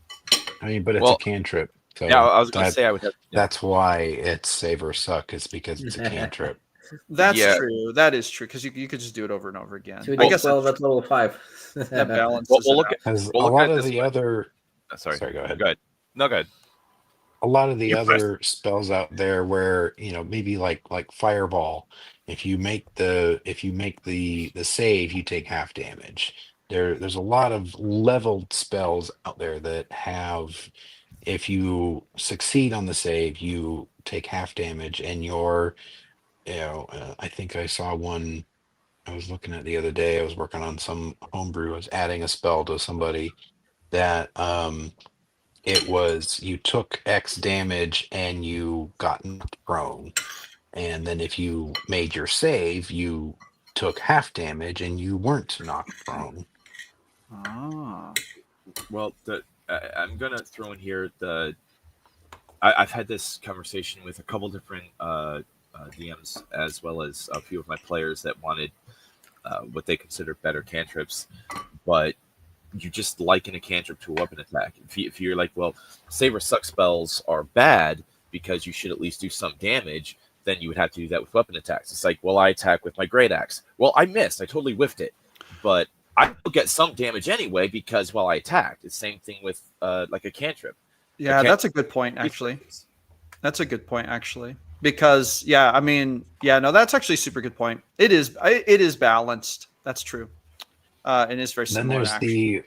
I mean, but it's a cantrip. So yeah, I was going to say I would have. Yeah. That's why it's save or suck, is because it's a cantrip. That's true. That is true, because you could just do it over and over again. I guess 12 at level 5. That balances. We'll look Because we'll a look lot at of the way. other. Sorry, go ahead. Go ahead. No, go ahead. a lot of the You press. other spells out there where, maybe like fireball, if you make the save, you take half damage. There's a lot of leveled spells out there that have, if you succeed on the save, you take half damage, and I think I saw one I was looking at the other day. I was working on some homebrew. I was adding a spell to somebody that it was you took X damage and you got knocked prone. And then if you made your save, you took half damage and you weren't knocked prone. Ah. Well, I'm gonna throw in here I've had this conversation with a couple different DMs as well as a few of my players that wanted what they consider better cantrips, but you just liken a cantrip to a weapon attack. If you're like, well, save or suck spells are bad because you should at least do some damage, then you would have to do that with weapon attacks. It's like, well, I attack with my great axe. Well, I missed. I totally whiffed it, but I will get some damage anyway because, well, I attacked. It's the same thing with like a cantrip. Yeah, that's a good point, actually. That's a good point, actually. Because, yeah, I mean, yeah, no, that's actually a super good point. It is balanced. That's true. It is very Then similar, there's actually.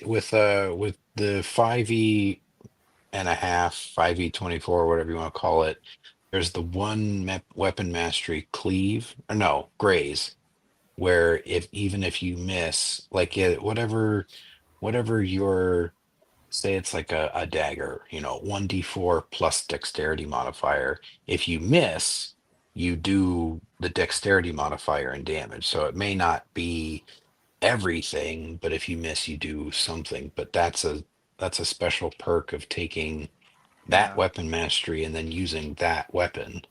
with the 5e.5, 5e24, whatever you want to call it. There's the one weapon mastery cleave, or no, graze, where even if you miss, like, whatever your, say it's like a dagger, 1d4 plus dexterity modifier. If you miss, you do the dexterity modifier and damage. So it may not be everything, but if you miss, you do something. But that's a special perk of taking that Yeah. weapon mastery and then using that weapon.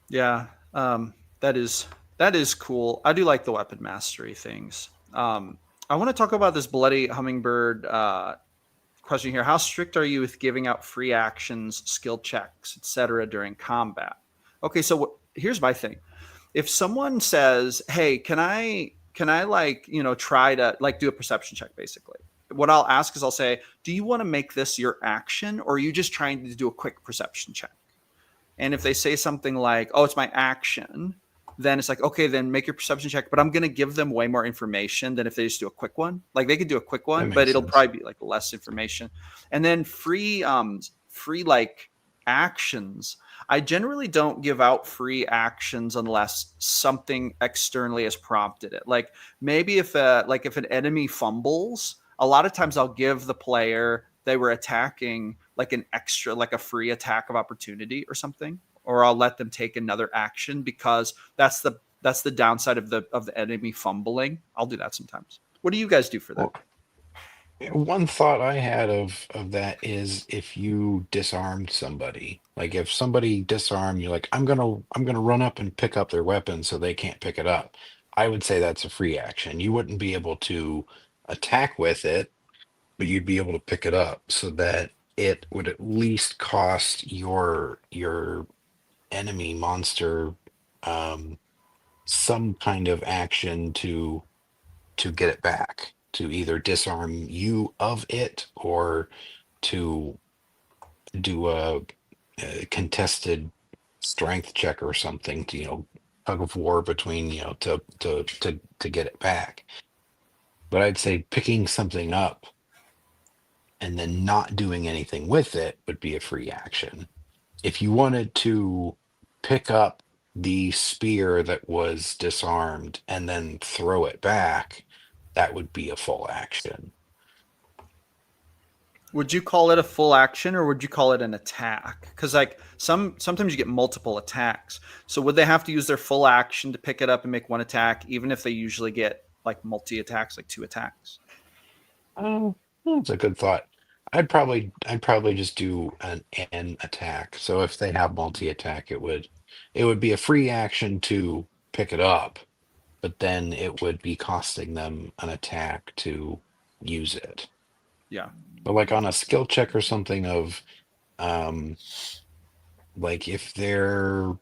Yeah. That is cool. I do like the weapon mastery things. I want to talk about this bloody hummingbird question here. How strict are you with giving out free actions, skill checks, etc. during combat? Okay, so here's my thing. If someone says, "Hey, can I like, try to like do a perception check," basically. What I'll ask is I'll say, "Do you want to make this your action, or are you just trying to do a quick perception check?" And if they say something like, "Oh, it's my action," then it's like, okay, then make your perception check. But I'm going to give them way more information than if they just do a quick one. Like they could do a quick That one, makes but it'll sense. probably be like less information. And then free like actions. I generally don't give out free actions unless something externally has prompted it. Like maybe if an enemy fumbles, a lot of times I'll give the player they were attacking like an extra, like a free attack of opportunity or something, or I'll let them take another action because that's the downside of the enemy fumbling. I'll do that sometimes. What do you guys do for that? Well, one thought I had of that is if you disarmed somebody, like if somebody disarmed you, like I'm gonna run up and pick up their weapon so they can't pick it up. I would say that's a free action. You wouldn't be able to attack with it, but you'd be able to pick it up so that it would at least cost your enemy monster um, some kind of action to get it back, to either disarm you of it or to do a contested strength check or something to, tug of war between, to get it back. But I'd say picking something up and then not doing anything with it would be a free action. If you wanted to pick up the spear that was disarmed and then throw it back, that would be a full action. Would you call it a full action or would you call it an attack? Because like sometimes you get multiple attacks. So would they have to use their full action to pick it up and make one attack, even if they usually get like multi attacks, like 2 attacks? Oh, that's a good thought. I'd probably just do an attack. So if they have multi-attack, it would be a free action to pick it up, but then it would be costing them an attack to use it. Yeah. But like on a skill check or something of um like if they're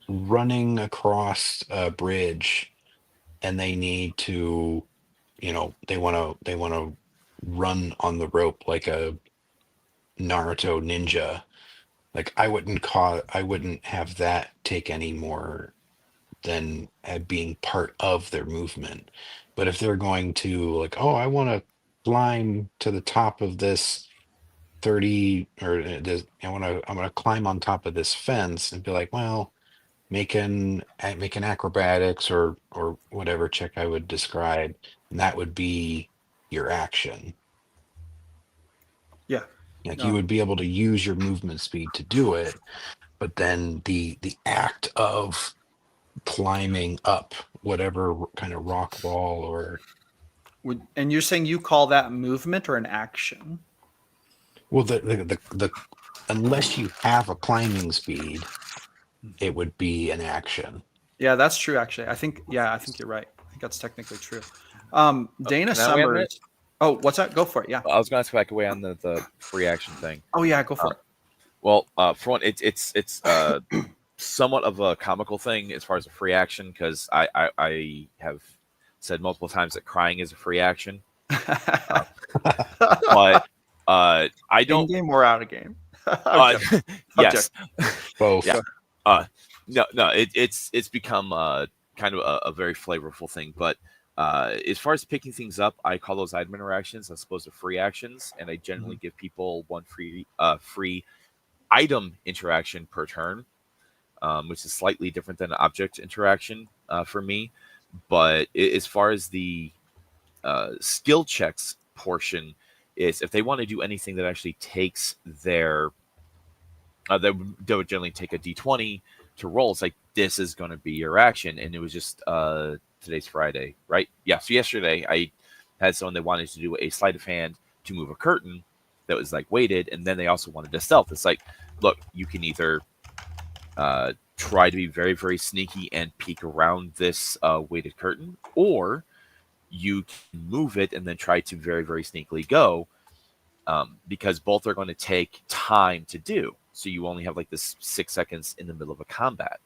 running across a bridge and they need to, they want to run on the rope like a Naruto ninja. Like I wouldn't have that take any more than being part of their movement. But if they're going to like, oh, I want to climb to the top of this 30 or I'm gonna climb on top of this fence and be like, well, make an acrobatics or whatever check I would describe, and that would be your action. Yeah. Like you would be able to use your movement speed to do it, but then the act of climbing up whatever kind of rock wall or And you're saying you call that movement or an action? well the unless you have a climbing speed, it would be an action. Yeah, that's true. Actually, I think you're right. I think that's technically true. Dana can I weigh in on Summers. Oh, what's that? Go for it. Yeah. I was going to ask if I could weigh on the free action thing. Oh yeah, go for it. Well, for one, it's somewhat of a comical thing as far as a free action, because I have said multiple times that crying is a free action, but I don't. In game or out of game. Yes, Both. Yeah. No, it's become kind of a very flavorful thing. But as far as picking things up, I call those item interactions as opposed to free actions, and I generally give people one free item interaction per turn, which is slightly different than an object interaction for me. But as far as the skill checks portion is, if they want to do anything that actually takes their they would generally take a d20 to roll. It's like, this is going to be your action. And it was just today's Friday, right? Yeah. So yesterday I had someone that wanted to do a sleight of hand to move a curtain that was like weighted, and then they also wanted to stealth. It's like, look, you can either try to be very, very sneaky and peek around this weighted curtain, or you can move it and then try to very, very sneakily go, because both are going to take time to do. So you only have like this 6 seconds in the middle of a combat.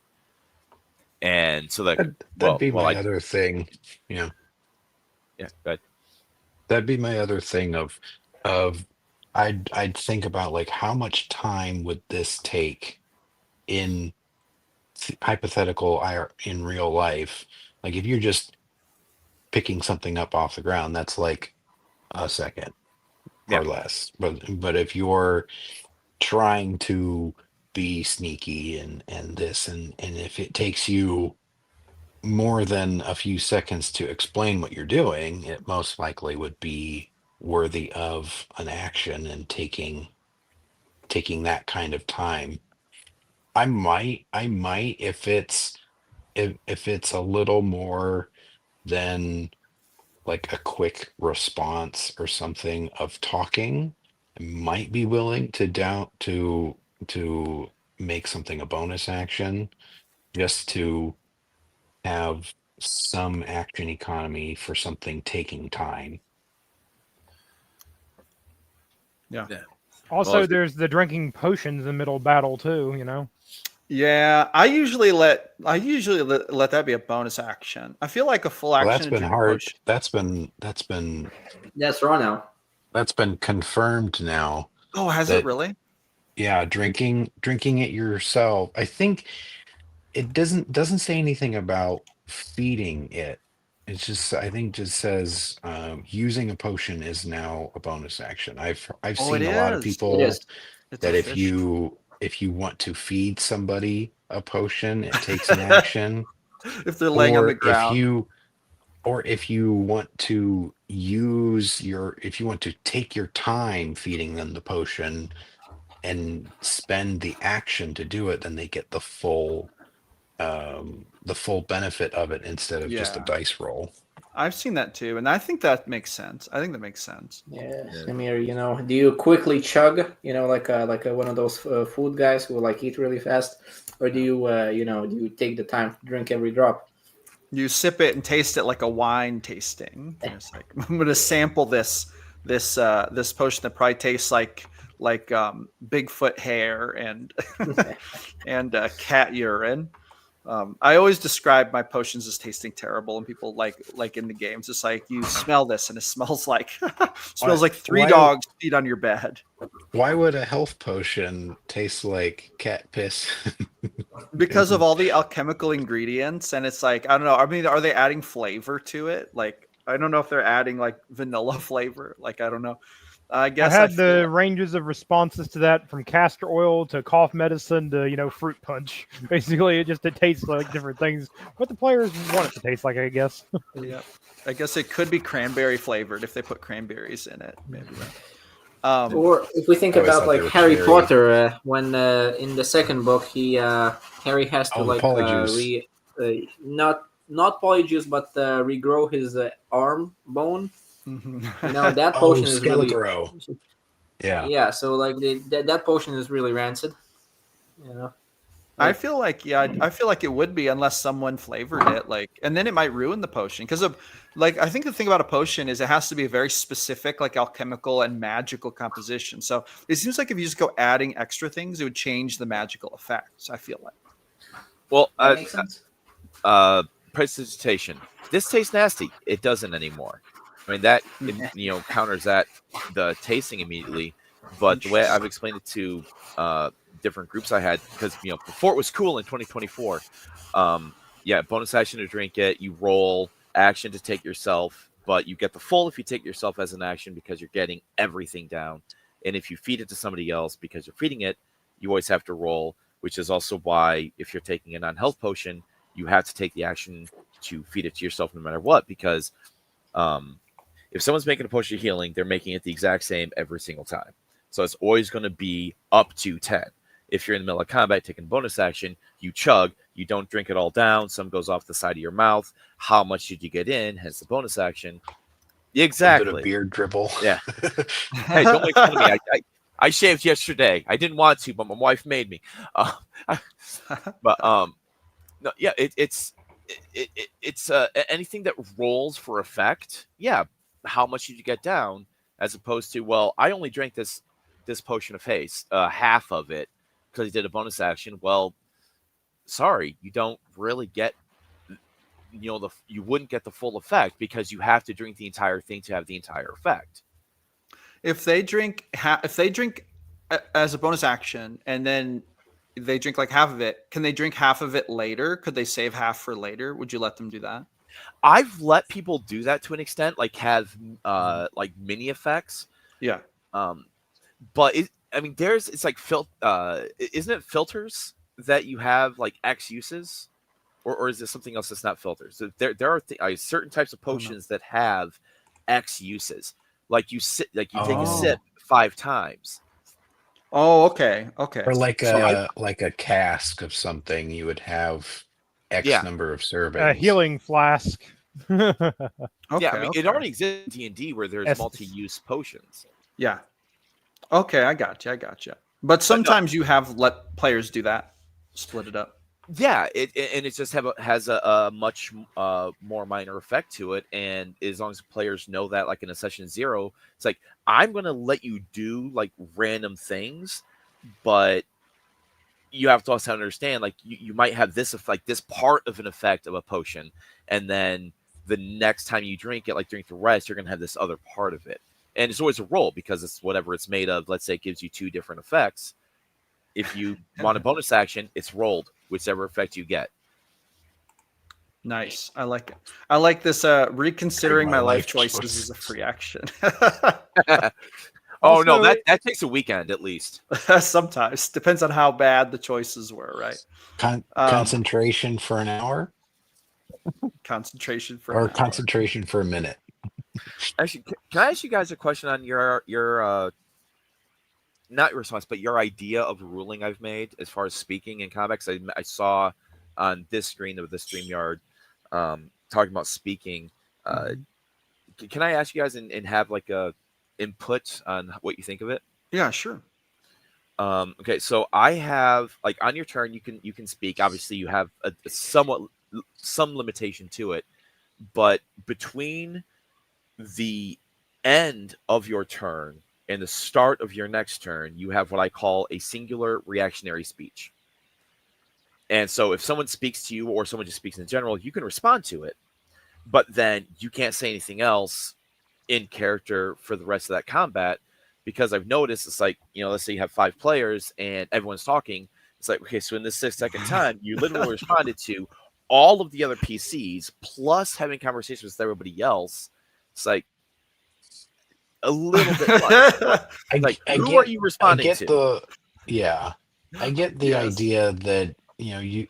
And so that'd be my other thing. Yeah. Yeah. Go ahead. That'd be my other thing of I'd think about like how much time would this take in hypothetical in real life. Like if you're just picking something up off the ground, that's like a second or less. But if you're trying to be sneaky and this and if it takes you more than a few seconds to explain what you're doing, it most likely would be worthy of an action and taking that kind of time. I might if it's a little more than like a quick response or something of talking, I might be willing to make something a bonus action just to have some action economy for something taking time. Yeah. Also, there's the drinking potions in the middle of battle too. You know. Yeah, I usually let that be a bonus action. I feel like a full action. That's been hard. That's raw now. That's been confirmed now. Oh, has it really? Yeah, drinking it yourself. I think it doesn't say anything about feeding it. It's just, I think just says using a potion is now a bonus action. I've seen a lot of people that if you want to feed somebody a potion, it takes an action. If they're laying on the ground. If you want to take your time feeding them the potion and spend the action to do it, then they get the full benefit of it instead of just a dice roll. I've seen that too, and I think that makes sense. Yeah, Amir, do you quickly chug, like one of those food guys who like eat really fast, or do you do you take the time to drink every drop? You sip it and taste it like a wine tasting. It's like, I'm going to sample this potion that probably tastes like Bigfoot hair and and cat urine. I always describe my potions as tasting terrible, and people like in the games, it's like you smell this, and it smells like smells like three Why- dogs peed on your bed. Why would a health potion taste like cat piss? Because of all the alchemical ingredients, and it's like I don't know. I mean, are they adding flavor to it? Like I don't know if they're adding like vanilla flavor. Like I don't know. I I've guess had feel the ranges of responses to that from castor oil to cough medicine to fruit punch. Basically, it tastes like different things. What the players want it to taste like, I guess. yeah. I guess it could be cranberry flavored if they put cranberries in it. Maybe. Or if we think I always about thought they like were Harry cherry. Potter, when in the second book Harry has to Oh, polyjuice. not polyjuice but regrow his arm bone. That Oh, potion is really Skelegro. Yeah. yeah. So like that potion is really rancid. I feel like I feel like it would be unless someone flavored it, like, and then it might ruin the potion because of like I think the thing about a potion is it has to be a very specific like alchemical and magical composition. So it seems like if you just go adding extra things, it would change the magical effects. I feel like. Well, That makes sense. precipitation. This tastes nasty. It doesn't anymore. I mean that counters that the tasting immediately. But the way I've explained it to different groups I had, because before it was cool in 2024. Bonus action to drink it. You roll action to take yourself, but you get the full if you take yourself as an action because you're getting everything down. And if you feed it to somebody else because you're feeding it, you always have to roll. Which is also why if you're taking a non-health potion, you have to take the action to feed it to yourself no matter what. Because if someone's making a potion of healing, they're making it the exact same every single time. So it's always going to be up to 10. If you're in the middle of combat taking bonus action, you chug, you don't drink it all down. Some goes off the side of your mouth. How much did you get in? Hence the bonus action. Exactly. A bit of beard dribble. Yeah. Hey, don't make fun of me. I shaved yesterday. I didn't want to, but my wife made me. No, yeah, it's anything that rolls for effect. Yeah, how much did you get down? As opposed to, well, I only drank this potion of haste, half of it, because he did a bonus action. Well, sorry, you don't really get, you wouldn't get the full effect because you have to drink the entire thing to have the entire effect. If they drink as a bonus action and then they drink like half of it, can they drink half of it later? Could they save half for later? Would you let them do that? I've let people do that to an extent, like have like mini effects. Yeah. But it's like isn't it filters that you have like X uses, or is this something else that's not filters? So there are certain types of potions that have X uses. Like you take a sip 5 times. Oh, okay. Or like a cask of something, you would have X number of servings. A healing flask. Okay, it already exists in D&D where there's multi-use potions. Yeah. Okay, I got you. But sometimes you have let players do that, split it up. Yeah, it just has a much more minor effect to it, and as long as players know that, like in a session 0, it's like I'm going to let you do like random things, but you have to also understand like you might have this effect, this part of an effect of a potion, and then the next time you drink it, like drink the rest, you're going to have this other part of it, and it's always a roll because it's whatever it's made of. Let's say it gives you 2 different effects. If you want a bonus action, it's rolled, whichever effect you get. Nice. I like it. I like this reconsidering my life choices as a free action. Oh, no, that takes a weekend at least. Sometimes. Depends on how bad the choices were, right? Concentration for an hour? Concentration for or an hour. concentration for a minute. Actually, can I ask you guys a question on your not your response, but your idea of ruling I've made as far as speaking in comics? I saw on this screen of the StreamYard talking about speaking. Can I ask you guys and have like a input on what you think of it? Yeah, sure. Okay, so I have like on your turn you can speak. Obviously, you have some limitation to it, but between the end of your turn and the start of your next turn, you have what I call a singular reactionary speech. And so if someone speaks to you or someone just speaks in general, you can respond to it, but then you can't say anything else in character for the rest of that combat, because I've noticed it's like, let's say you have 5 players and everyone's talking. It's like, okay, so in this 6-second time, you literally responded to all of the other PCs plus having conversations with everybody else. It's like a little bit much. Like, who are you responding to? I get the Yes. idea that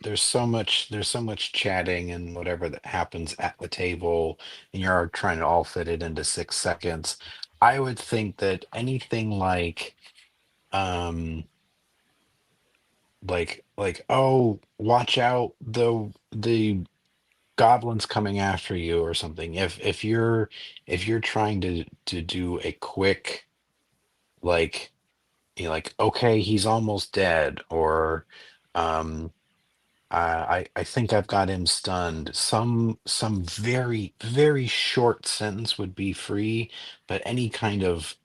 there's so much chatting and whatever that happens at the table, and you're trying to all fit it into 6 seconds. I would think that anything um oh, watch out, the goblins coming after you or something. If you're trying to do a quick, like, okay, he's almost dead, or um I think I've got him stunned. Some very, very short sentence would be free, but any kind of,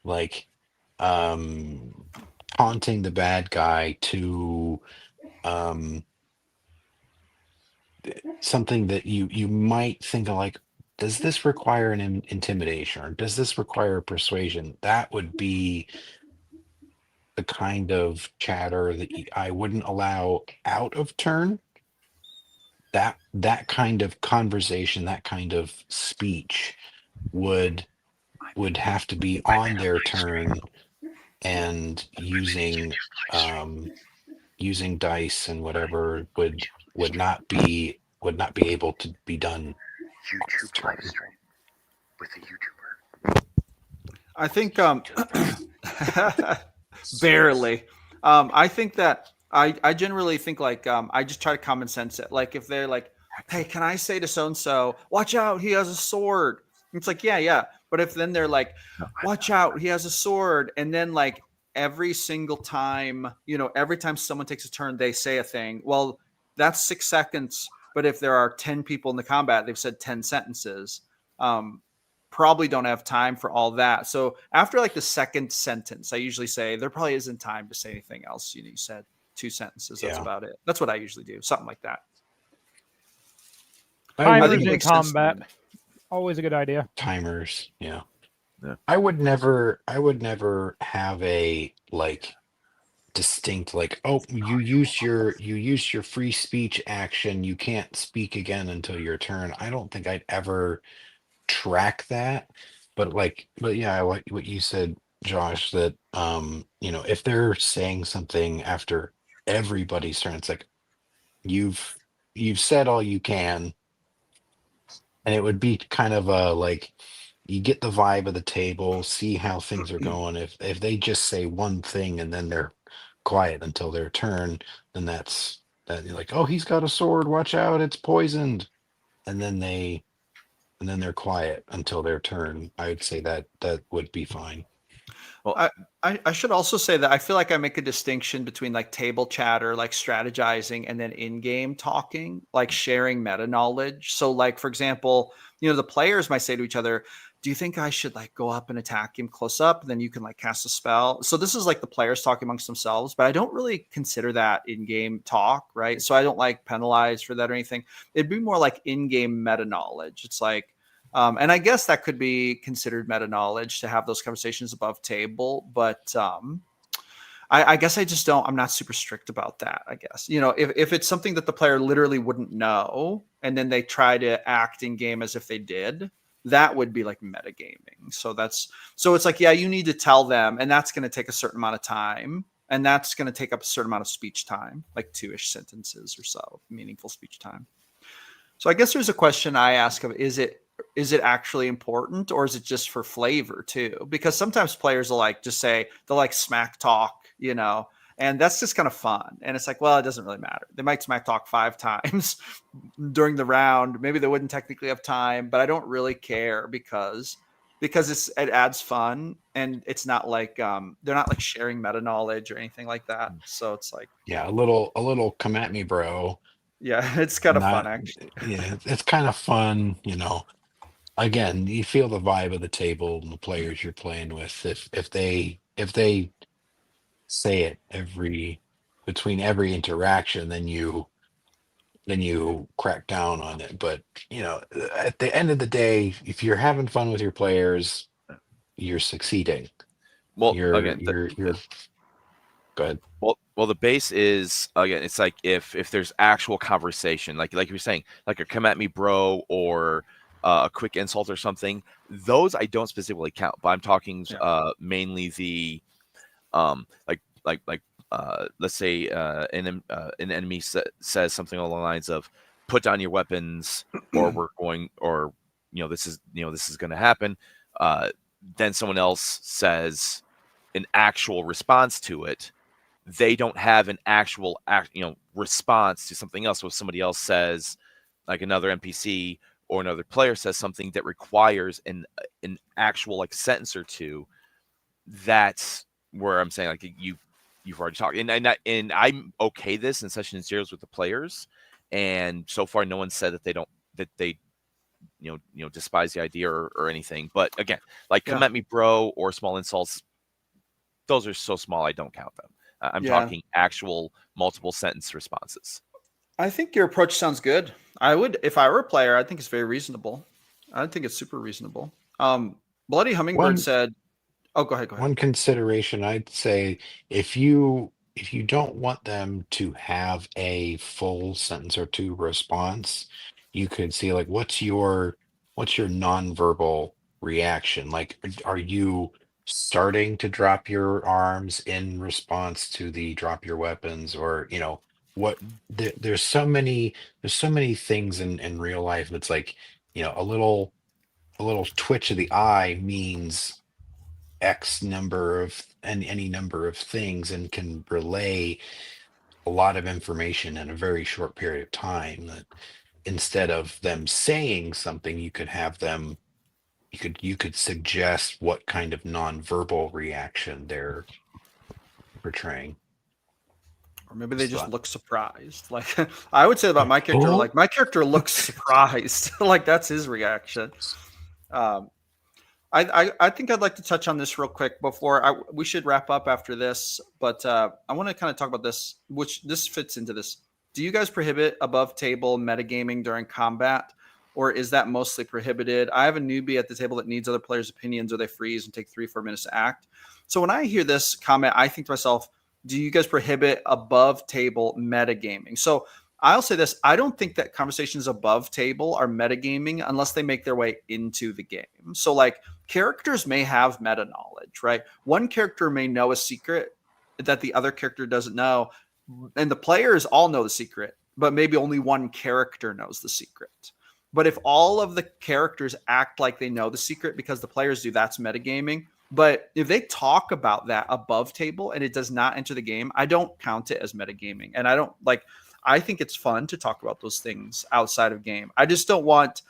like, um taunting the bad guy to um something that you might think of, like, does this require an intimidation, or does this require persuasion? That would be the kind of chatter that I wouldn't allow out of turn. That kind of conversation, that kind of speech would have to be on their turn, and using dice and whatever would not be able to be done YouTube turn. live stream with a YouTuber. I think barely. I think that I generally think like I just try to common sense it. Like if they're like, hey, can I say to so and so, watch out, he has a sword. It's like, yeah. But if then they're like, watch out, he has a sword, and then like every single time, every time someone takes a turn, they say a thing. Well, that's 6 seconds. But if there are 10 people in the combat, they've said 10 sentences. Probably don't have time for all that. So after like the second sentence, I usually say there probably isn't time to say anything else. You said 2 sentences. That's Yeah. about it. That's what I usually do. Something like that. Timers it in makes sense to combat, me. always a good idea. Timers, yeah. Yeah. I would never have a, like, distinct, like, oh, you used your free speech action, you can't speak again until your turn. I don't think I'd ever track that. But yeah, I like what you said, Josh, that if they're saying something after everybody's turn, it's like, you've said all you can. And it would be kind of a, like, you get the vibe of the table, see how things are going. If they just say one thing and then they're quiet until their turn, then you're like, oh, he's got a sword, watch out, it's poisoned. And then they're quiet until their turn. I would say that would be fine. Well, I should also say that I feel like I make a distinction between like table chatter, like strategizing, and then in-game talking, like sharing meta knowledge. So like, for example, the players might say to each other, do you think I should like go up and attack him close up? And then you can like cast a spell. So this is like the players talking amongst themselves, but I don't really consider that in-game talk, right? So I don't like penalize for that or anything. It'd be more like in-game meta knowledge. It's like, and I guess that could be considered meta knowledge to have those conversations above table, but I guess I'm not super strict about that. I guess, if it's something that the player literally wouldn't know, and then they try to act in game as if they did, that would be like metagaming. So it's like, yeah, you need to tell them, and that's going to take a certain amount of time, and that's going to take up a certain amount of speech time, like 2-ish sentences or so, meaningful speech time. So I guess there's a question I ask of, is it actually important, or is it just for flavor too? Because sometimes players will like just say, they'll like smack talk, and that's just kind of fun. And it's like, well, it doesn't really matter. They might smack talk 5 times during the round. Maybe they wouldn't technically have time, but I don't really care because it adds fun, and it's not like they're not like sharing meta knowledge or anything like that. So it's like, Yeah, a little come at me, bro. yeah, it's kind of fun Not actually. Yeah, it's kind of fun. Again, you feel the vibe of the table and the players you're playing with. If they say it every between every interaction, then you crack down on it. But at the end of the day, if you're having fun with your players, you're succeeding. Well, You're again, you're go ahead. well, the base is, again, it's like if there's actual conversation, like you were saying, like a "come at me, bro," or a quick insult or something. Those I don't specifically count, but I'm talking Yeah. mainly the like let's say an enemy says something along the lines of "put down your weapons," or "we're going," or this is going to happen. Then someone else says an actual response to it. They don't have an actual response to something else. So if somebody else says, like another NPC or another player says something that requires an actual like sentence or two, that's where I'm saying like you've already talked, and I'm okay this in session zeros with the players, and so far no one said that they despise the idea or anything. But again, like "come Yeah. at me, bro," or small insults, those are so small I don't count them. I'm Yeah. talking actual multiple sentence responses. I think your approach sounds good. I would, if I were a player, I think it's very reasonable. I think it's super reasonable. Bloody Hummingbird One said, "Oh, go ahead, go ahead." one consideration I'd say, if you don't want them to have a full sentence or two response, you could see like what's your nonverbal reaction? Like are you starting to drop your arms in response to the drop your weapons, or what there's so many things in real life that's like, a little twitch of the eye means X number of any number of things, and can relay a lot of information in a very short period of time. That instead of them saying something, you could have them, you could suggest what kind of nonverbal reaction they're portraying. Or maybe they Just just thought, look surprised. Like I would say about my character, oh, like my character looks surprised. Like that's his reaction. Um, I think I'd like to touch on this real quick before we should wrap up after this, but I want to kind of talk about this, which this fits into this. Do you guys prohibit above table metagaming during combat, or is that mostly prohibited? I have a newbie at the table that needs other players' opinions, or they freeze and take 3-4 minutes to act. So when I hear this comment, I think to myself, do you guys prohibit above table metagaming? So I'll say this: I don't think that conversations above table are metagaming unless they make their way into the game. So like characters may have meta knowledge, right? One character may know a secret that the other character doesn't know, and the players all know the secret, but maybe only one character knows the secret. But if all of the characters act like they know the secret because the players do, that's metagaming. But if they talk about that above table and it does not enter the game, I don't count it as metagaming. And I don't like, I think it's fun to talk about those things outside of game. I just don't want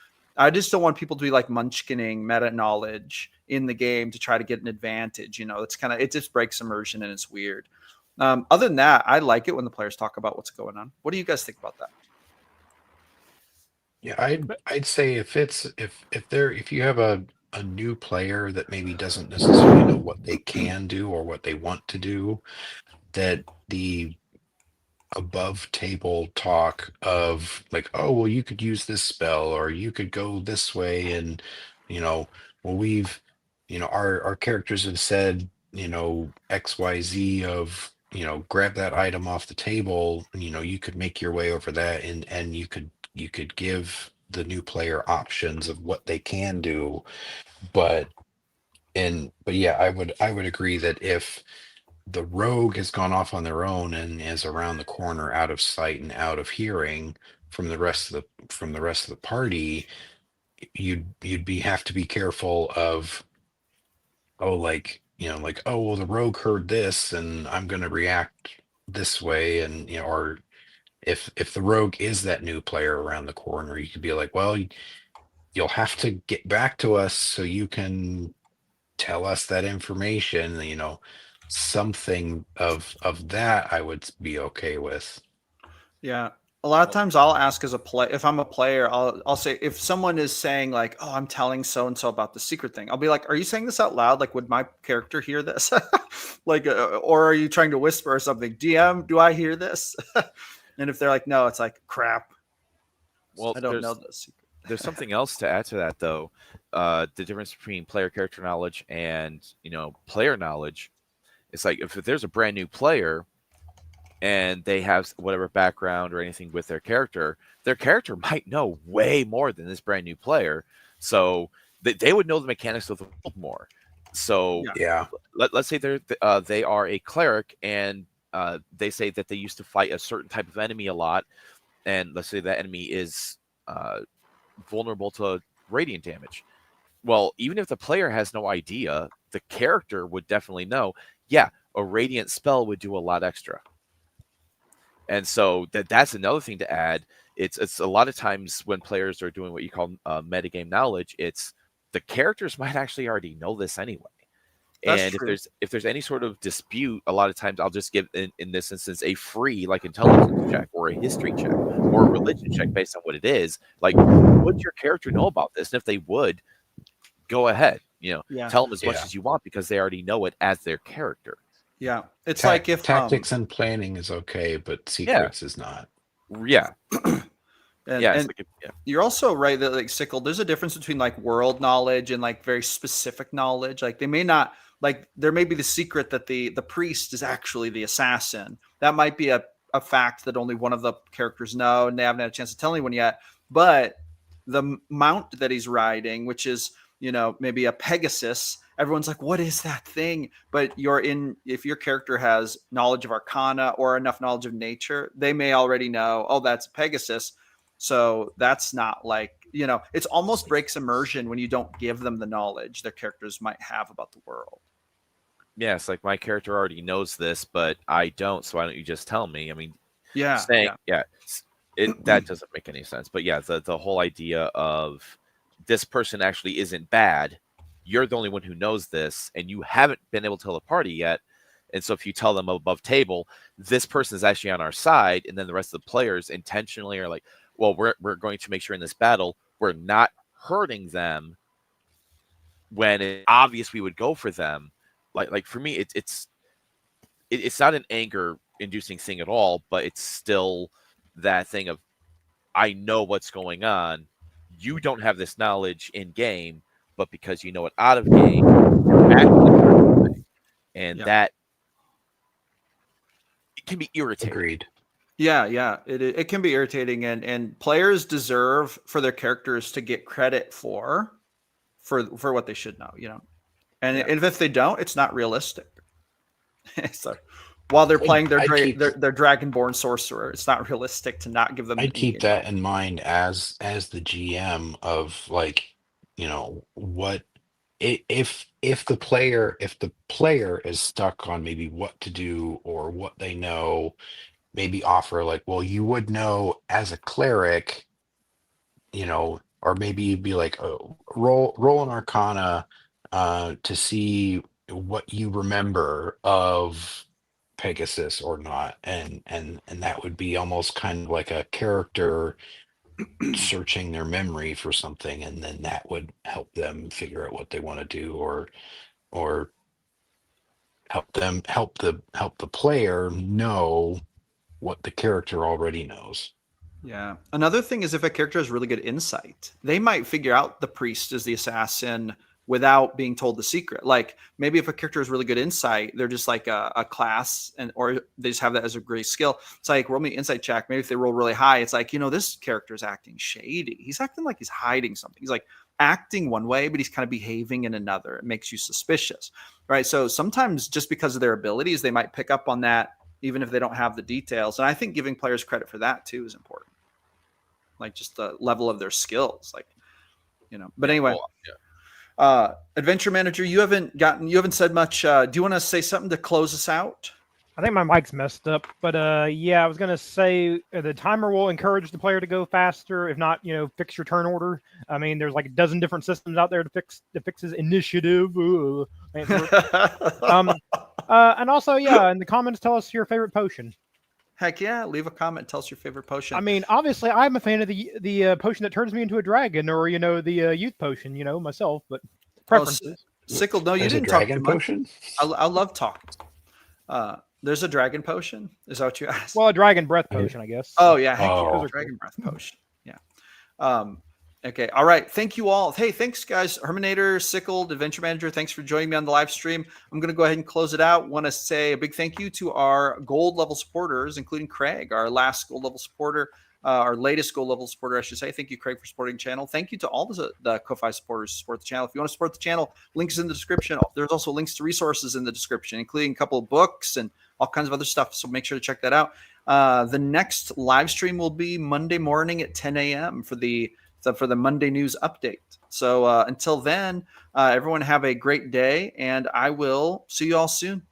people to be like munchkining meta knowledge in the game to try to get an advantage. It's kind of, it just breaks immersion and it's weird. Other than that, I like it when the players talk about what's going on. What do you guys think about that? yeah, I'd say if you have a new player that maybe doesn't necessarily know what they can do or what they want to do, that the above table talk of like, oh well, you could use this spell, or you could go this way, and you know well, our characters have said, XYZ of, grab that item off the table, you could make your way over that, and you could give the new player options of what they can do. But yeah, I would agree that if the rogue has gone off on their own and is around the corner, out of sight and out of hearing from the rest of the party, you'd be have to be careful of, oh, like, oh well, the rogue heard this and I'm going to react this way, and or if the rogue is that new player around the corner, you could be like, well, you'll have to get back to us so you can tell us that information, something of that I would be okay with. Yeah. A lot of times I'll ask as a play if I'm a player, I'll say if someone is saying like, "Oh, I'm telling so and so about the secret thing," I'll be like, "Are you saying this out loud? Like, would my character hear this? Like, or are you trying to whisper or something? DM, do I hear this?" And if they're like, "No," it's like, "Crap, Well, I don't know the secret." there's something else to add to that though. The difference between player character knowledge and player knowledge. It's like if there's a brand new player and they have whatever background or anything with their character might know way more than this brand new player. So they would know the mechanics of the world more. So Yeah. let's say they are a cleric and they say that they used to fight a certain type of enemy a lot, and let's say that enemy is vulnerable to radiant damage. Well, even if the player has no idea, the character would definitely know. Yeah, a radiant spell would do a lot extra. And so that's another thing to add. It's a lot of times when players are doing what you call metagame knowledge, it's the characters might actually already know this anyway. That's And true. if there's any sort of dispute, a lot of times I'll just give in this instance a free like intelligence check or a history check or a religion check based on what it is. Like, would your character know about this? And if they would, go ahead. Yeah. Tell them as much Yeah. as you want because they already know it as their character. Yeah. It's like if tactics and planning is okay, but secrets is not. Yeah. and you're also right that like Sickle, there's a difference between like world knowledge and like very specific knowledge. Like they may not like there may be the secret that the priest is actually the assassin. That might be a fact that only one of the characters know and they haven't had a chance to tell anyone yet. But the mount that he's riding, which is maybe a Pegasus, everyone's like, what is that thing? But if your character has knowledge of Arcana or enough knowledge of nature, they may already know, oh, that's Pegasus. So that's not like, it's almost breaks immersion when you don't give them the knowledge their characters might have about the world. Yeah, it's like my character already knows this, but I don't. So why don't you just tell me? I mean, that doesn't make any sense. But yeah, the whole idea of this person actually isn't bad. You're the only one who knows this, and you haven't been able to tell the party yet. And so if you tell them above table, this person is actually on our side, and then the rest of the players intentionally are like, well, we're going to make sure in this battle we're not hurting them when it's obvious we would go for them. Like for me, it's not an anger inducing thing at all, but it's still that thing of I know what's going on. You don't have this knowledge in game, but because you know it out of game, you're acting, and that it can be irritating. Agreed. Yeah, it can be irritating, and players deserve for their characters to get credit for what they should know, and if they don't, it's not realistic. So while they're playing their Dragonborn sorcerer, it's not realistic to not give them. I'd keep that in mind as the GM of like, what if the player is stuck on maybe what to do or what they know, maybe offer like, well, you would know as a cleric, or maybe you'd be like, oh, roll an Arcana to see what you remember of Pegasus or not, and that would be almost kind of like a character searching their memory for something, and then that would help them figure out what they want to do, or help the player know what the character already knows. Yeah. Another thing is if a character has really good insight, they might figure out the priest is the assassin without being told the secret. Like maybe if a character has really good insight, they're just like a class or they just have that as a great skill. It's like roll me insight check. Maybe if they roll really high, it's like, this character is acting shady. He's acting like he's hiding something. He's like acting one way, but he's kind of behaving in another. It makes you suspicious, right? So sometimes just because of their abilities, they might pick up on that even if they don't have the details. And I think giving players credit for that too is important. Like just the level of their skills, but anyway, adventure manager, you haven't said much. Do you want to say something to close us out? I think my mic's messed up, but I was going to say the timer will encourage the player to go faster. If not, fix your turn order. I mean, there's like a dozen different systems out there that fixes initiative. And also, in the comments, tell us your favorite potion. Heck yeah. Leave a comment. Tell us your favorite potion. I mean, obviously, I'm a fan of the potion that turns me into a dragon, or the youth potion. Myself, but preferences. Sickle, no, you There's a didn't talk too dragon much. potion? I love talking. There's a dragon potion. Is that what you asked? Well, a dragon breath potion, I guess. Oh yeah, heck yeah. Oh. Dragon breath potion. Yeah. Okay. All right. Thank you all. Hey, thanks guys. Herminator, Sickle, Adventure Manager. Thanks for joining me on the live stream. I'm going to go ahead and close it out. Want to say a big thank you to our gold level supporters, including Craig, our last gold level supporter, our latest gold level supporter, I should say. Thank you, Craig, for supporting the channel. Thank you to all the Ko-Fi supporters who support the channel. If you want to support the channel, links in the description. There's also links to resources in the description, including a couple of books and all kinds of other stuff. So make sure to check that out. The next live stream will be Monday morning at 10 a.m. for the Monday news update. So until then, everyone have a great day, and I will see you all soon.